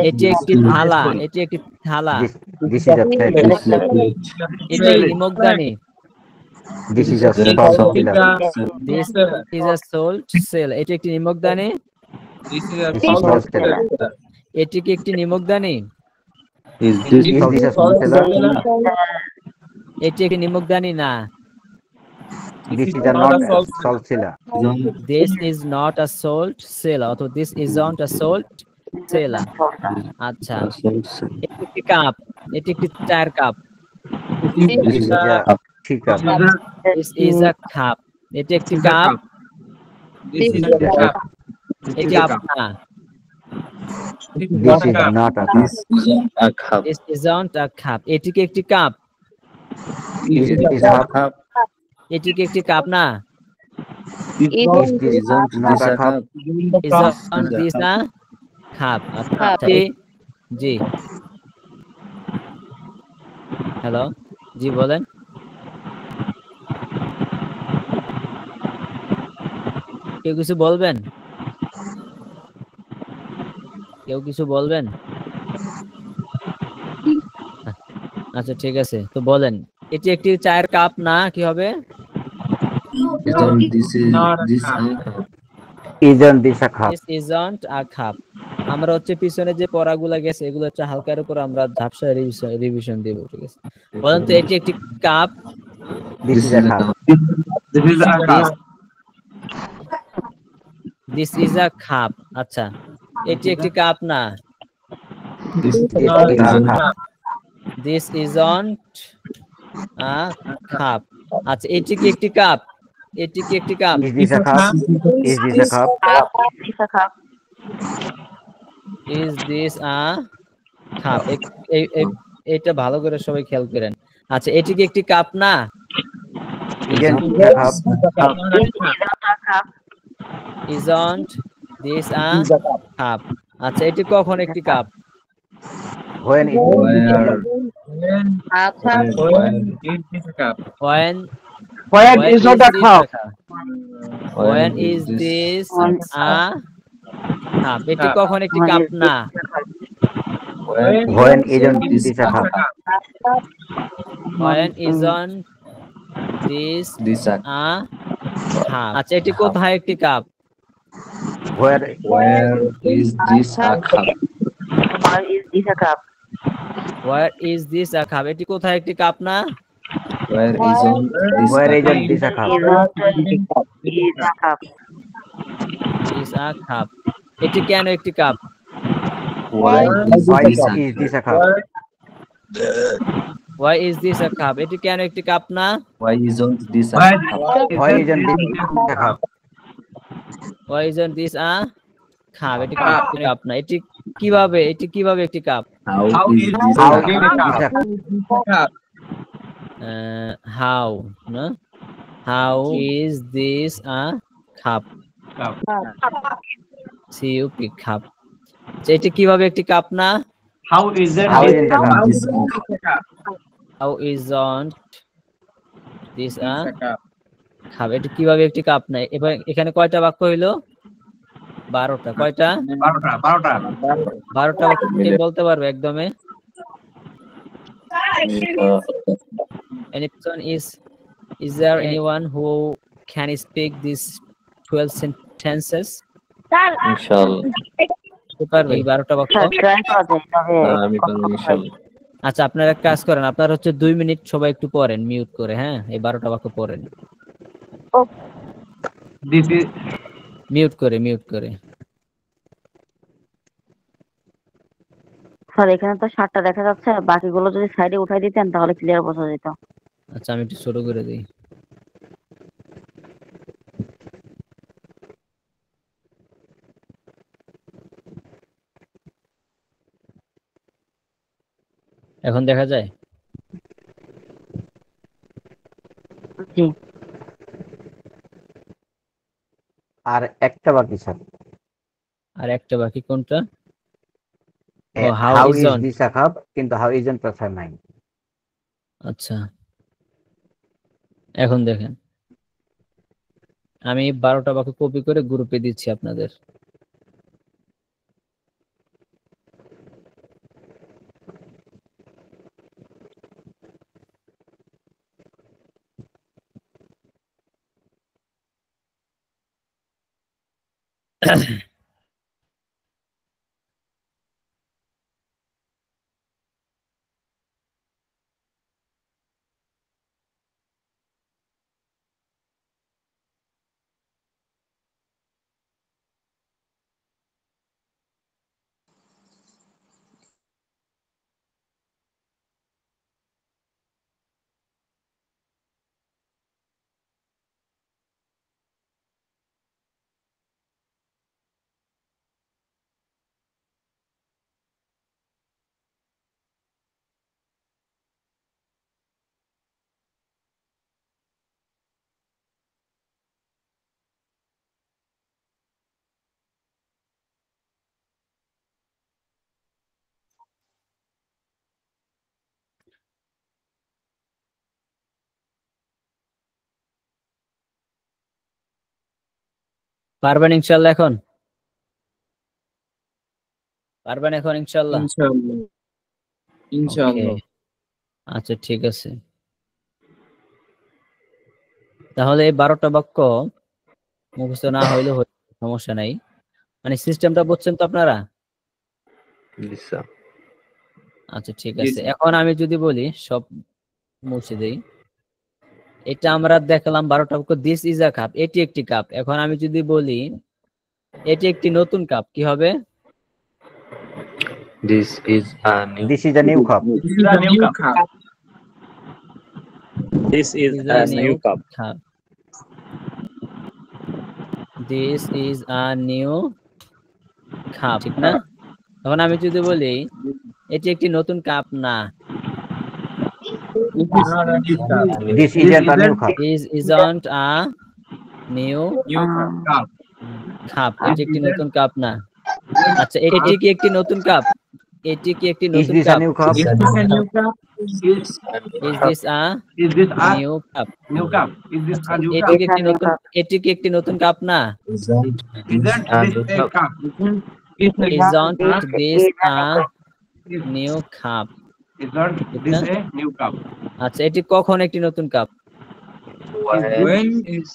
এটি একটি থালা। এটি একটি থালা। This is a plate. এটি নিমকদানি। This is a salt cellar. This is a salt cellar. এটি একটি নিমকদানি। Salt cellar. এটি কি একটি নিমকদানি? Is this a salt cellar? এটি একটি নিমকদানি না। This is not a salt cellar. This is not a salt cellar. অথবা this isn't a salt cellar. আচ্ছা, এটি একটি কাপ। এটি একটি চায়ের cup. This is a teacup. This is a cup. এটি একটি কাপ। এটি কাপ না। This is not a cup. This isn't a cup. এটি কি একটি cup? This is a cup. এটি কি একটি কাপ না? This is not a cup. Isn't this a cup? আচ্ছা, জি হ্যালো, জি বলেন। কেউ কিছু বলবেন? কেউ কিছু বলবেন? আচ্ছা ঠিক আছে, তো বলেন এটি একটি চায়ের কাপ না, কি হবে? Isn't this a cup? This isn't a cup. আমরা হচ্ছে পিছনে যে পড়াগুলা গেছে এগুলো হচ্ছে হালকার উপর আমরা ঝাপসা রিভিশন দিব, ঠিক আছে? বলেন তো এটি একটি cup. This is a cup. This is a cup. This is a cup. আচ্ছা, এটি একটি কাপ না। This is a cup. This isn't a cup. আচ্ছা, এটি কি একটি কাপ? এটি কি একটি cup? Is this a cup? Is this a cup? Is a cup. Is this a cup? এটা ভালো করে সবাই খেয়াল করেন। আচ্ছা, এটি কি একটি কাপ না? Isn't a cup? Isn't this a cup? আচ্ছা, এটি কখন একটি cup? When it When When is not a cup? When is this a cup? এটি কখন একটি কাপ না? when isn't this a cup? When isn't this a cup? আচ্ছা, এটি কোথায় একটি cup? Where is this a cup? Where is this a cup? Where is this a cup? এটি কোথায় একটি কাপ না? Where isn't this a cup? Is a cup. Is a cup. এটি কেন একটি cup? Why Why is this a cup? Why is this a cup? এটি কেন একটি কাপ না? Why isn't this a cup? Why isn't this a cup? Why isn't this a cup? এটি cup না। এটি কিভাবে একটি cup? How is this How a cup? is this a cup? How, no? How is this a cup? CUP cup. এটি কিভাবে একটি cup না? How is it? How isn't a cup? How isn't this a cup? এটি কিভাবে একটি cup না? এবার এখানে কয়টা বাক্য হইলো? 12টা। কয়টা? 12টা বাক্য কে বলতে পারবে একদমে? Anyone is there anyone who can speak these 12 sentences? Inshallah. পারবে এই 12টা বাক্য? Try করা যায়, তবে আমি পারবো ইনশাআল্লাহ। আচ্ছা, আপনারা এক কাজ করেন, আপনারা হচ্ছে 2 মিনিট সবাই একটু পড়েন মিউট করে, হ্যাঁ? এই 12টা বাক্য পড়েন This is মিউট করে। স্যার এখানে তো 7টা দেখা যাচ্ছে, বাকিগুলো যদি সাইডে উঠাই দিতেন তাহলে ক্লিয়ার বোঝা যেত। আচ্ছা, আমি একটু ছোট করে দিই। এখন দেখা যায়? জি। আর একটা বাকি স্যার। আর একটা বাকি কোনটা? How is this a cup? কিন্তু how isn't প্রথম নাই। আচ্ছা, এখন দেখেন, আমি 12টা বাক্য কপি করে গ্রুপে দিচ্ছি আপনাদের। পারবেন ইনশাআল্লাহ? এখন পারবেন এখন ইনশাআল্লাহ? ইনশাআল্লাহ। Okay. আচ্ছা, ঠিক আছে। তাহলে এই 12টা বাক্য মুখস্থ না হইলেও সমস্যা নাই, মানে সিস্টেমটা বুঝছেন তো আপনারা? জি স্যার। আচ্ছা ঠিক আছে, এখন আমি যদি বলি সব মুছে দেই, এটা আমরা দেখলাম 12টা বাক্য, দিস ইজ আ কাপ, এটি একটি কাপ। এখন আমি যদি বলি এটি একটি নতুন কাপ, কি হবে? This is a new This is a new cup. This is a new cup. This is Is a a new cup. cup. This is a new cup, ঠিক না? এখন আমি যদি বলি এটি একটি নতুন কাপ না, This isn't a new cup. this isn't a new Cup. cup, এটি একটি নতুন কাপ না। আচ্ছা, এটি কি একটি নতুন কাপ? এটি কি একটি Is নতুন this a cup? new cup? Is this a new cup? Is this a Is this a new cup? new cup? Is this a new এটি cup? কি একটি নতুন, এটি কি একটি নতুন কাপ না? Isn't this a cup? Isn't this a new cup? Isn't this a new cup? আচ্ছা, এটি কখন একটি নতুন cup? When is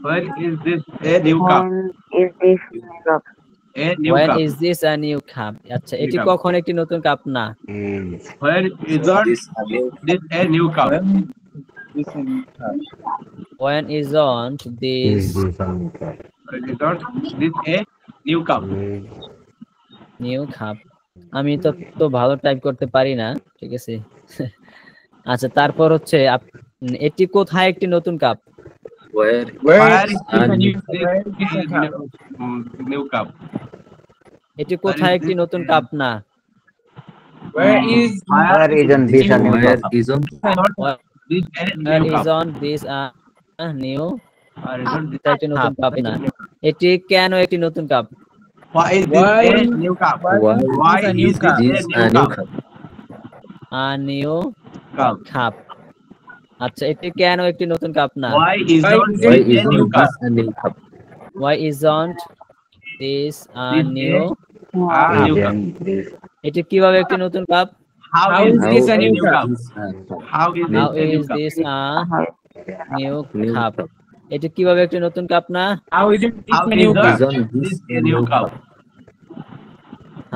When is this a new cup? When is this new cup? A new When cup. is this a new cup? আচ্ছা, এটি cup. কখন একটি নতুন কাপ না? Is When isn't this a new cup? this a new cup? When isn't this this a new cup? When isn't this a new cup? new cup? আমি তো ভালো type করতে পারি না, ঠিক আছে। আচ্ছা, তারপর হচ্ছে এটি কোথায় একটি নতুন cup? where Where is a this new new cup? এটি কোথায় একটি নতুন কাপ না? Where is Where isn't this a new where cup? isn't This a Where new cup? isn't this a new Or isn't this একটি নতুন cup না? এটি কেন একটি নতুন cup? Why is this Why- a new cup? why Why is a is new this cup? a is a new new cup? cup? A new Cup. cup. আচ্ছা, এটি কেন একটি নতুন কাপ না? Why isn't Why this Why a new isn't cup? this a new cup? Why isn't this a This new? A new cup. Isn't this এটি কিভাবে একটি নতুন cup? How How is is this a new is cup? this a cup? How is How this a new is cup? this a new New cup? cup. এটি কিভাবে একটি নতুন cup না? how isn't this How a new isn't cup? Isn't this this a new cup?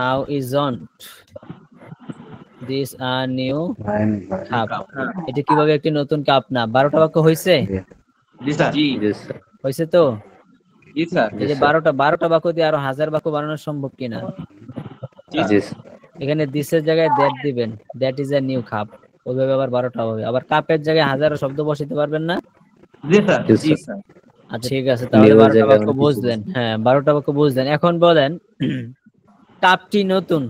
How isn't this a new cup? এটি কিভাবে একটি নতুন cup না? 12টা বাক্য হয়েছে? This sir. Yes sir. হয়েছে তো? Yes, sir. এই যে 12টা বাক্য দিয়ে আরো 1000 বাক্য বানানো সম্ভব কিনা? Yes. এখানে দিসের জায়গায় দ্যাট দিবেন, that is a new cup, ওইভাবে আবার 12টা হবে। আবার কাপের জায়গায় হাজারো শব্দ বসাতে পারবেন না? This sir. Yes sir. আচ্ছা ঠিক আছে, তাহলে নিউ 12টা জায়গায় বাক্য অনেক কিছু বুঝলেন। হ্যাঁ, 12টা বাক্য বুঝলেন। এখন বলেন কাপটি নতুন।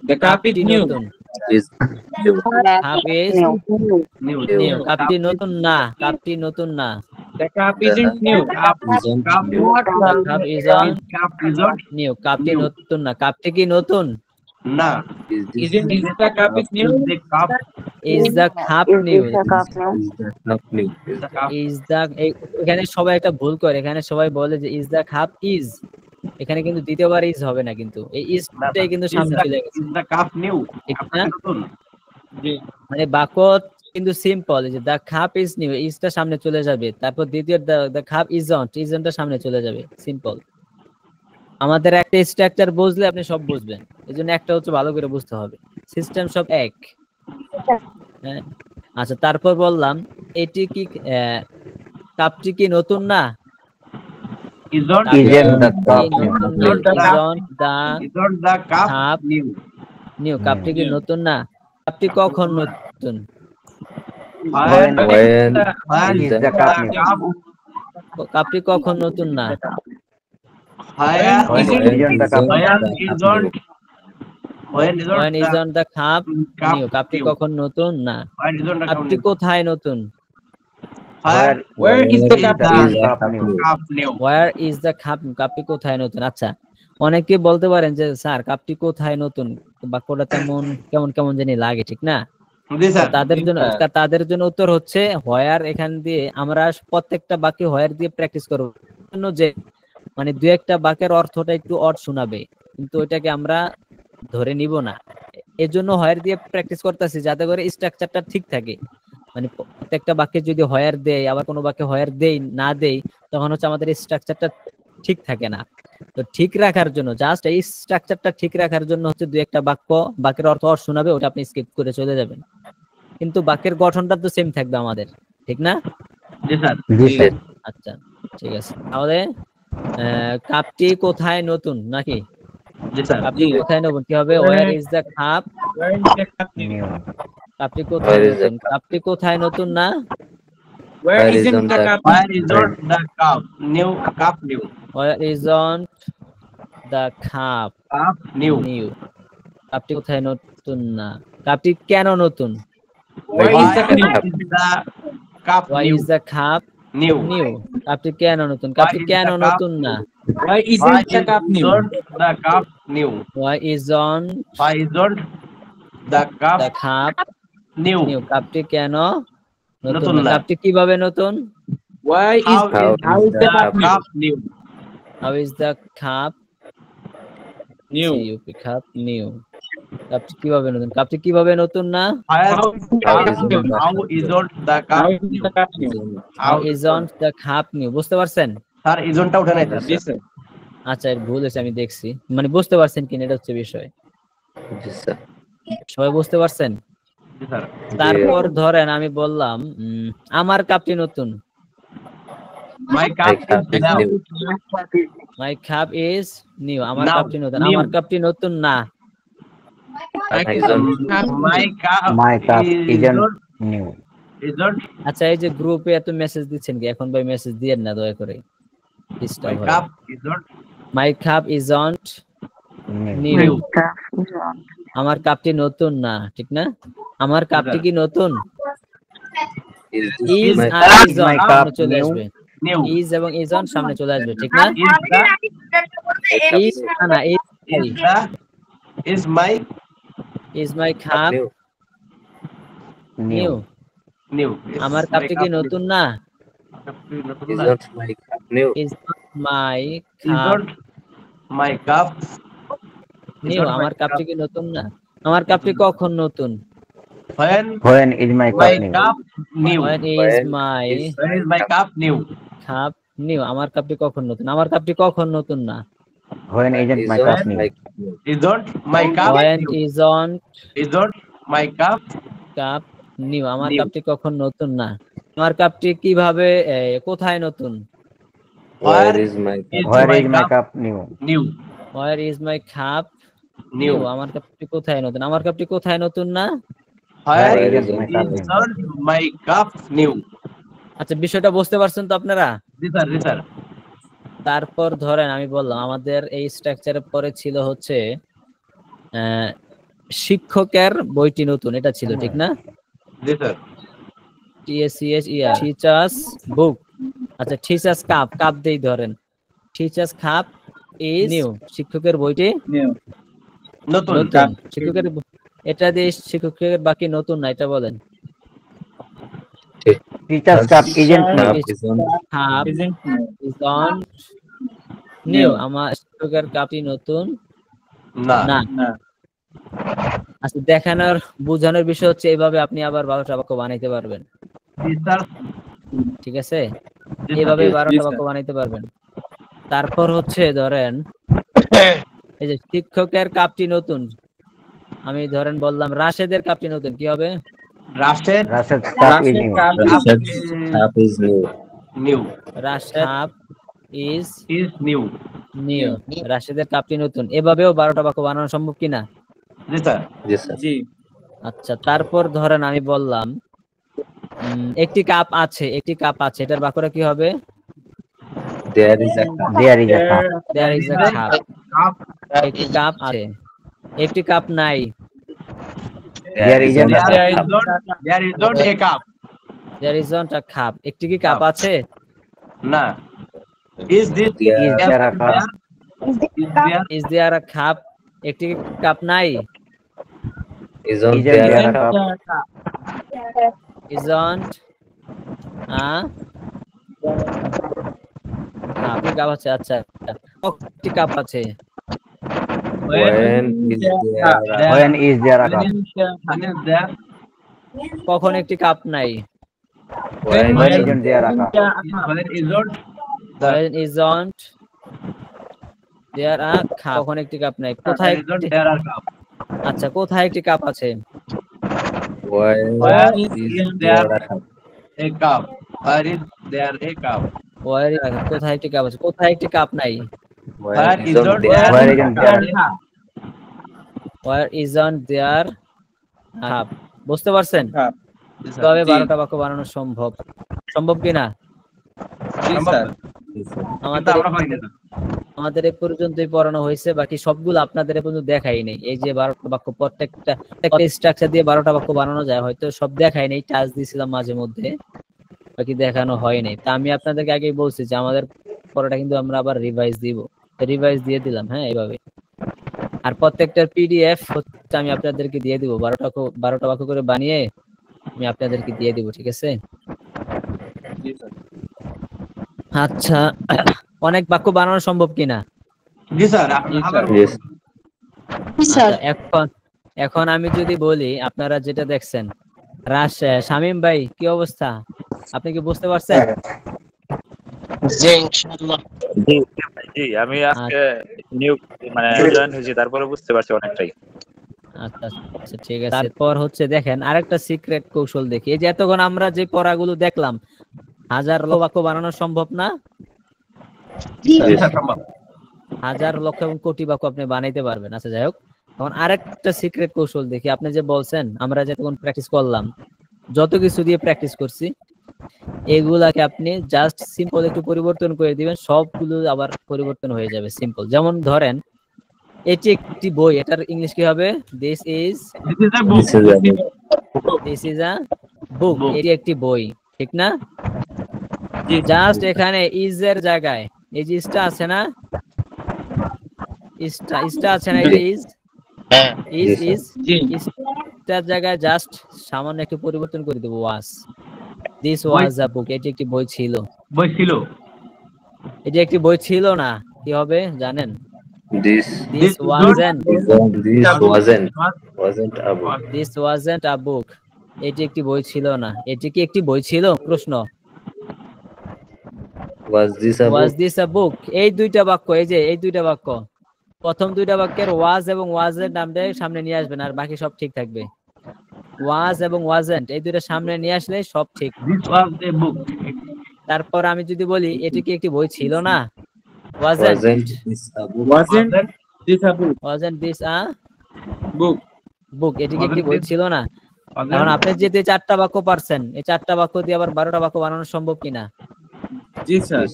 The cup is new. নতুন। Is new. Cup is New. New. কাপটি নতুন না, কাপটি নতুন না। The cup isn't new. Cup. Isn't Cup. Cup is on Cup isn't. New. কাপটি নতুন না। কাপটি কি নতুন? Nah. is this Isn't this the cup is new? Is the cup? Is the cup Is new? this a cup now? is the cup new? Is the cup? Is the, এখানে সবাই একটা ভুল করে, এখানে সবাই বলে যে ইজ দ্য কাপ ইজ, এখানে কিন্তু দ্বিতীয়বার ইজ হবে না, কিন্তু এই ইজটাই কিন্তু সামনে চলে গেছে, Is the cup new? ঠিক কাপটা না? নতুন। মানে বাক্য কিন্তু সিম্পল, যে দ্য কাপ ইজ নিউ, ইজটা সামনে চলে যাবে, তারপর দ্বিতীয় দ্য কাপ ইজন্টটা সামনে চলে যাবে, সিম্পল। আমাদের একটা স্ট্রাকচার বুঝলে আপনি সব বুঝবেন, এজন্য একটা হচ্ছে ভালো করে বুঝতে হবে, সিস্টেম সব এক। হ্যাঁ, আচ্ছা তারপর বললাম এটি কি কাপটি কি নতুন না? Isn't Isn't the cup new? নতুন না, isn't the cup Cup. new? New. কাপটি কি নতুন না? কাপটি কখন নতুন? When When When is the cup new? কাপটি কখন নতুন না? Where When isn't isn't the cup new? when When isn't isn't the cup cup new? কাপটি new? কখন নতুন না? when isn't the cup কাপটি new? কোথায় নতুন? Where is the is cup the new? cup new? Cup new. Where is the cup? কাপটি কোথায় নতুন? আচ্ছা, অনেকে বলতে পারেন যে স্যার কাপটি কোথায় নতুন, বাক্যটা কেমন কেমন জানি লাগে, ঠিক না? This sir. তাদের জন্য উত্তর হচ্ছে হোয়ার। এখান দিয়ে আমরা প্রত্যেকটা বাক্যে হোয়ার দিয়ে প্র্যাকটিস করব, জন্য যে মানে দুই একটা বাক্যের অর্থটা একটু অড শোনাবে, কিন্তু ওইটাকে আমরা ধরে নিব না, এজন্য হোয়ার দিয়ে প্র্যাকটিস করতেছি, যাতে করে স্ট্রাকচারটা ঠিক থাকে। মানে প্রত্যেকটা বাক্যে যদি হোয়ার দেই, আবার কোনো বাক্যে হোয়ার দেই না দেই, তখন হচ্ছে আমাদের স্ট্রাকচারটা ঠিক থাকে না। তো ঠিক রাখার জন্য জাস্ট এই স্ট্রাকচারটা ঠিক রাখার জন্য হচ্ছে দুই একটা বাক্যের অর্থ শোনাবে, ওটা আপনি স্কিপ করে চলে যাবেন, কিন্তু বাক্যের গঠনটা তো সেম থাকবে আমাদের, ঠিক না? জি স্যার। জি স্যার। আচ্ছা ঠিক আছে, তাহলে কাপটি কোথায় নতুন নাকি? জি স্যার। কাপটি কোথায় নতুন কি হবে? Where is the cup new. কাপটি কোথায় নতুন? কাপটি কোথায় নতুন না? Where isn't the cup? Where is the cup? New cup new. Where isn't the cup Cup new. new? কাপটি কোথায় নতুন না? কাপটি কেন নতুন? Why is the cup Why new? is the cup New. new? কাপটি কেন নতুন? কাপটি is কেন the cup নতুন না? Why isn't the cup new? The cup new. Why isn't Why isn't the cup the cup new? new? কাপটি কেন নতুন নতুন না? না। কাপটি কিভাবে নতুন? Why is the cup new? How is the cup New. cup new? কাপটি কিভাবে নতুন? কাপটি কিভাবে নতুন না? How isn't the cup How is new? the cup new? How isn't the cup new? বুঝতে পারছেন? স্যার ইজনটা উঠে নাই জি স্যার। স্যার। আচ্ছা এর ভুল হয়েছে, আমি দেখছি, মানে বুঝতে পারছেন কিনা এটা হচ্ছে বিষয়। জি স্যার। সবাই বুঝতে পারছেন? জি স্যার। তারপর ধরেন আমি বললাম আমার কাপটি নতুন। My cup is new. My cup is new. আমার Now. কাপটি নতুন। New. আমার কাপটি নতুন না। My cup My cup is isn't not new. isn't আচ্ছা এই যে গ্রুপে এত মেসেজ দিচ্ছেন কি, এখন ভাই মেসেজ দিয়েন না দয়া করে। my cup is not My cup isn't New. new. Cup is on. আমার কাপটি নতুন না, ঠিক না? আমার কাপটি কি নতুন? Is my R cup is my on cup সামনে চলে new? আসবে। new. Is এবং is on সামনে চলে আসবে, ঠিক না? Is Is না is my is my cup new. new. new. আমার কাপটি কি নতুন না? Isn't my cup new? Is not my cup Isn't my cup new. আমার কাপটি কি নতুন না? আমার কাপটি কখন নতুন? when When is my my cup new? cup new? When is When my When is my cup new? cup new? আমার কাপটি কখন নতুন? আমার কাপটি কখন নতুন না? When isn't my cup new? my cup new? Isn't my cup When new? isn't Isn't my cup cup new? আমার New. কাপটি কখন নতুন না? আমার কাপটি কিভাবে কোথায় নতুন? Where is my cup? Where is my cup new? new? Where is my cup New. new? আমার কাপটি কোথায় নতুন? আমার কাপটি কোথায় নতুন না? Where Where is isn't my cup new? my cup new? আচ্ছা বিষয়টা বুঝতে পারছেন তো আপনারা? জি স্যার, জি স্যার। তারপর ধরেন আমি বললাম আমাদের এই স্ট্রাকচারের পরে ছিল হচ্ছে শিক্ষকের বইটি নতুন, এটা ছিল ঠিক না? জি স্যার। টিচার্স বুক। আচ্ছা টিচার্স কাপ, কাপ দেই ধরেন। Teachers cup is new. শিক্ষকের বইটি New. নতুন। নতুন। শিক্ষকের এটা দিয়ে শিক্ষকের বাকি নতুন না, এটা বলেন। Teacher's cup isn't new. Cup isn't cup Isn't new. Is on new. আমার শিক্ষকের কাপটি নতুন না। না। না। আচ্ছা দেখানোর বোঝানোর বিষয় হচ্ছে এইভাবে আপনি আবার 12টা বাক্য বানাইতে পারবেন, জি স্যার। ঠিক আছে? জি স্যার। এইভাবে জি 12টা স্যার। বাক্য বানাইতে পারবেন। তারপর হচ্ছে ধরেন এই যে শিক্ষকের কাপটি নতুন, আমি ধরেন বললাম রাশেদের কাপটি নতুন, কি হবে? Rashed Russell's cup is new. Rashid's cup is new. New. Rashed cup is is new. New. রাশেদের কাপটি নতুন। এভাবেও 12টা বাক্য বানানো সম্ভব কিনা? জি স্যার। Yes, sir. জি। আচ্ছা তারপর ধরেন আমি বললাম একটি কাপ আছে, একটি কাপ আছে, এটার বাক্যটা কি হবে? There is a cup. There is a cup. There is a cup. Cup একটি কাপ আছে, একটি কাপ নাই। There isn't a there cup. isn't a cup. There is not a cup. একটি কি কাপ আছে? না। Is this There- Is there a cup? Is there is there a cup? একটি কি কাপ নাই? Isn't Isn't there there a a cup? cup? Isn't a cup. একটি cup আছে। আচ্ছা একটি কাপ আছে। When is there a When is there a cup? when is there কখন একটি কাপ নাই? when When isn't there a cup? when isn't When isn't there a cup, কখন একটি কাপ নাই, কোথায় একটি, there are cup. আচ্ছা কোথায় একটি কাপ আছে? Where Where is is there there a cup? a cup? Where is there a cup? কোথায় একটি কাপ আছে, কোথায় একটি কাপ নাই? Where isn't Where there isn't a there? cup? Where isn't there a cup? বুঝতে পারছেন Yes, sir. তবে জি। 12টা বাক্য বানানো সম্ভব, সম্ভব কিনা? জি স্যার। কিন্তু আমাদের আমরা পারি না। আমাদের এই পর্যন্তই পড়ানো হয়েছে, বাকি সবগুলো আপনাদের এই পর্যন্ত দেখাই নেই। এই যে 12টা বাক্য প্রত্যেকটা স্ট্রাকচার দিয়ে 12টা বাক্য বানানো যায়, হয়তো সব দেখাই নেই, টাচ দিয়েছিলাম মাঝে মধ্যে, বাকি দেখানো হয় নাই। তা আমি আপনাদেরকে আগেই বলছি যে আমাদের পড়াটা কিন্তু আমরা আবার রিভাইজ দিব, রিভাইজ দিয়ে দিলাম, হ্যাঁ এইভাবে। আর প্রত্যেকটার পিডিএফ হচ্ছে আমি আপনাদেরকে দিয়ে দিব, 12টা বাক্য করে বানিয়ে আমি আপনাদেরকে দিয়ে দিব, ঠিক আছে? জি স্যার। আচ্ছা, অনেক বাক্য বানানো সম্ভব কিনা? জি স্যার, জি স্যার। Yes. আচ্ছা, এখন আমি যদি বলি, আপনারা যেটা দেখছেন, শামীম ভাই কি অবস্থা, আপনি কি বুঝতে পারছেন? জি ইনশাআল্লাহ। জি জি, আমি আজকে নিউ মানে জয়েন হয়েছি, তারপরে বুঝতে পারছি অনেকটাই। আচ্ছা আচ্ছা, ঠিক আছে। তারপর হচ্ছে দেখেন আরেকটা সিক্রেট কৌশল দেখি। এই যে এতক্ষণ আমরা যে পড়াগুলো দেখলাম, হাজার বাক্য বানানো সম্ভব না? জি স্যার, সম্ভব। হাজার লক্ষ এবং কোটি বাক্য আপনি বানাইতে পারবেন। আচ্ছা যাই হোক, এখন আরেকটা সিক্রেট কৌশল দেখি। আপনি যে বলছেন আমরা যতক্ষণ প্র্যাকটিস করলাম, যত কিছু দিয়ে প্র্যাকটিস করছি, এগুলাকে আপনি জাস্ট সিম্পল একটু পরিবর্তন করে দিবেন, সবগুলো আবার পরিবর্তন হয়ে যাবে সিম্পল। যেমন ধরেন এটি একটি বই, এটার ইংলিশ কি হবে? দিস ইজ আ বুক, এটি একটি বই, ঠিক না? জাস্ট এখানে ইজ এর জায়গায় এই যে ইজটা আছে না, ইজটা আছে না, ইজ ইজটার জায়গায় জাস্ট সামান্য একটু পরিবর্তন করে দেব, ওয়াজ। দিস ওয়াজ আ বুক, এটি একটি বই ছিল। বই ছিল, এটি একটি বই ছিল না, কি হবে জানেন? This wasn't a book. This wasn't a book. এটি একটি বই ছিল না। এটি কি একটি বই ছিল? প্রশ্ন। Was this a book? এই দুইটা বাক্য, এই যে এই দুইটা বাক্য, প্রথম দুইটা বাক্যের ওয়াজ এবং ওয়াজের নামটা সামনে নিয়ে আসবেন, আর বাকি সব ঠিক থাকবে। ওয়াজ এবং ওয়াজেন্ট এই দুইটা সামনে নিয়ে আসলে সব ঠিক। দিস ওয়াজ এ বুক। তারপর আমি যদি বলি এটি কি একটি বই ছিল না? Wasn't this a book? Wasn't this a book? Wasn't this a book? book? এটি কি একটি বই ছিল না? এখন আপনি যে 4টা বাক্য পারছেন, এই 4টা বাক্য দিয়ে আবার 12টা বাক্য বানানো সম্ভব কিনা? জি স্যার।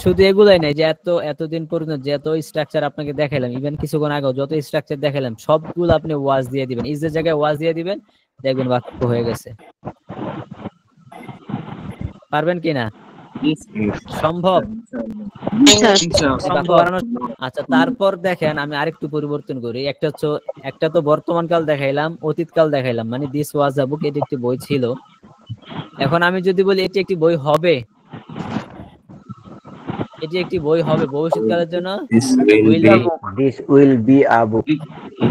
শুধু এগুলাই নাই, যে এতদিন পর্যন্ত যত স্ট্রাকচার আপনাকে দেখাইলাম, ইভেন কিছুক্ষণ আগে যত স্ট্রাকচার দেখাইলাম, সবগুলো আপনি ওয়াজ দিয়ে দিবেন, ইজের জায়গায় ওয়াজ দিয়ে দিবেন, দেখবেন বাক্য হয়ে গেছে। পারবেন কিনা? সম্ভব। আচ্ছা, তারপর দেখেন আমি আরেকটু পরিবর্তন করি। একটা তো বর্তমান কাল দেখাইলাম, অতীতকাল দেখাইলাম, মানে দিস ওয়াজ আ বুক, এটি একটি বই ছিল। এখন আমি যদি বলি এটি একটি বই হবে, এটি একটি বই হবে ভবিষ্যৎকালের জন্য, This will be a book.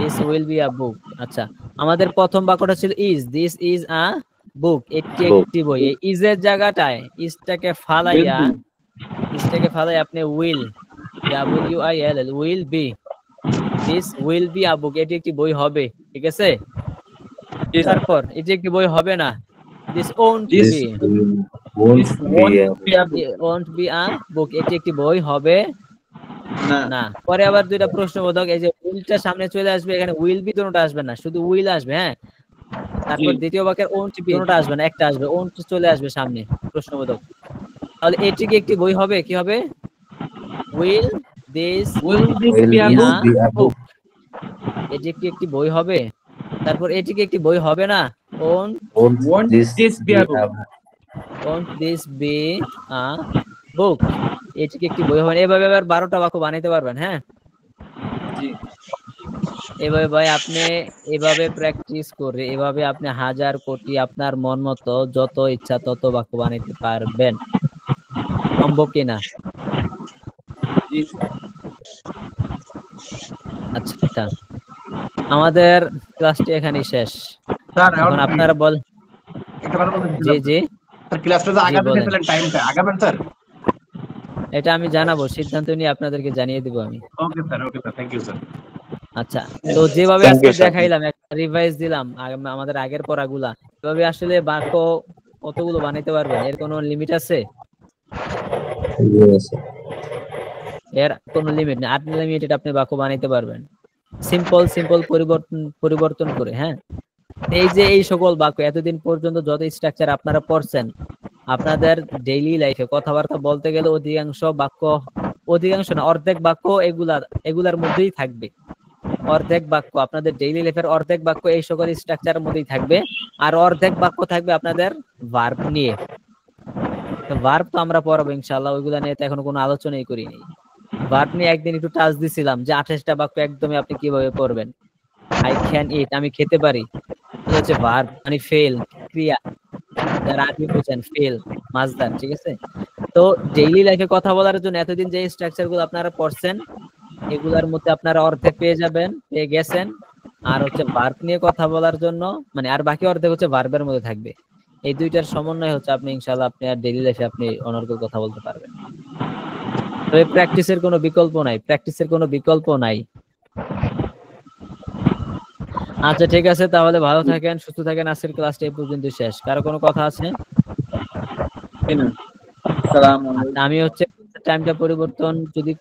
This will be a book. আচ্ছা, আমাদের প্রথম বাক্যটা ছিল is, this is a book, এটি একটি বই। এই ইজের জায়গাটায় ইজটাকে ফালাইয়া আপনি will, will be, this will be a book, এটি একটি বই হবে, ঠিক আছে? তারপর এটি একটি বই হবে না, this won't be a book, এটি একটি বই হবে না। পরে আবার দুইটা প্রশ্নবোধক, এই যে উইলটা সামনে চলে আসবে, এখানে উইল বি দুটোটা আসবে না, শুধু উইল আসবে, হ্যাঁ। তারপর দ্বিতীয় বাক্যের won't be দুটোটা আসবে না, একটা আসবে, won't চলে আসবে সামনে, প্রশ্নবোধক। তাহলে এটি কি একটি বই হবে? কি হবে? Will this B a book, এটি কি একটি বই হবে? তারপর এটি কি একটি বই হবে না, Won't this be a book? won't this be a book, এটি কি একটি বই হবে? এভাবে আবার 12টা বাক্য বানাইতে পারবেন, হ্যাঁ। এভাবে ভাই আপনি এভাবে প্র্যাকটিস করে, এভাবে আপনি হাজার কোটি আপনার মন মতো যত ইচ্ছা তত বাক্য বানাইতে পারবেন। সম্ভব কিনা? আচ্ছা, আমাদের ক্লাসটি এখানেই শেষ। এখন আপনারা বল। জি জি, ক্লাসটা তো আগাবেন, টাইমটা আগাবেন স্যার। এটা আমি জানাবো, সিদ্ধান্ত নিয়ে আপনাদেরকে জানিয়ে দিব আমি। Okay sir, okay sir, thank you sir. আচ্ছা, তো যেভাবে Thank আজকে you, sir. দেখাইলাম, একটা রিভাইজ দিলাম আমাদের আগের পড়াগুলা, এভাবে আসলে বাক্য কতগুলো বানাইতে পারবেন? এর কোনো লিমিট আছে? Yes, sir. এর কোনো লিমিট নেই, আনলিমিটেড আপনি বাক্য বানাইতে পারবেন, সিম্পল পরিবর্তন করে। হ্যাঁ, এই যে এই সকল বাক্য এতদিন পর্যন্ত যত স্ট্রাকচার আপনারা পড়ছেন, আপনাদের ডেইলি লাইফে কথাবার্তা বলতে গেলে অধিকাংশ না, অর্ধেক বাক্য এগুলার মধ্যেই থাকবে। অর্ধেক বাক্য আপনাদের ডেইলি লাইফের অর্ধেক বাক্য এই সকল স্ট্রাকচারের মধ্যেই থাকবে, আর অর্ধেক বাক্য থাকবে আপনাদের ভার্ব নিয়ে। তো ভার্ব তো আমরা পড়াবো ইনশাআল্লাহ, ওইগুলা নিয়ে তো এখনো কোনো আলোচনাই করিনি। ভার্ব নিয়ে একদিন একটু টাচ দিছিলাম যে 28টা বাক্য একদমই আপনি কিভাবে পড়বেন। আই ক্যান ইট, আমি খেতে পারি, এটা হচ্ছে ভার্ব, মানে ফেল, ক্রিয়া, যারা আরবি বুঝেন ফেল মাসদার, ঠিক আছে? তো ডেইলি লাইফে কথা বলার জন্য এতদিন যে স্ট্রাকচার গুলো আপনারা পড়ছেন, এগুলার মধ্যে আপনারা অর্ধেক পেয়ে গেছেন। আর হচ্ছে ভার্ব নিয়ে কথা বলার জন্য মানে আর বাকি অর্ধেক হচ্ছে ভার্বের মধ্যে থাকবে। এই দুইটার সমন্বয় হচ্ছে আপনি ইনশাআল্লাহ আপনি আর ডেইলি লাইফে আপনি অনর্গল কথা বলতে পারবেন। তবে প্র্যাকটিসের কোনো বিকল্প নাই। আচ্ছা ঠিক আছে, তাহলে ভালো থাকেন, সুস্থ থাকেন। আজকের ক্লাসটা এই পর্যন্ত শেষ। কারো কোনো কথা আছে? আসসালামু আলাইকুম। আমি হচ্ছে টাইমটা পরিবর্তন যদি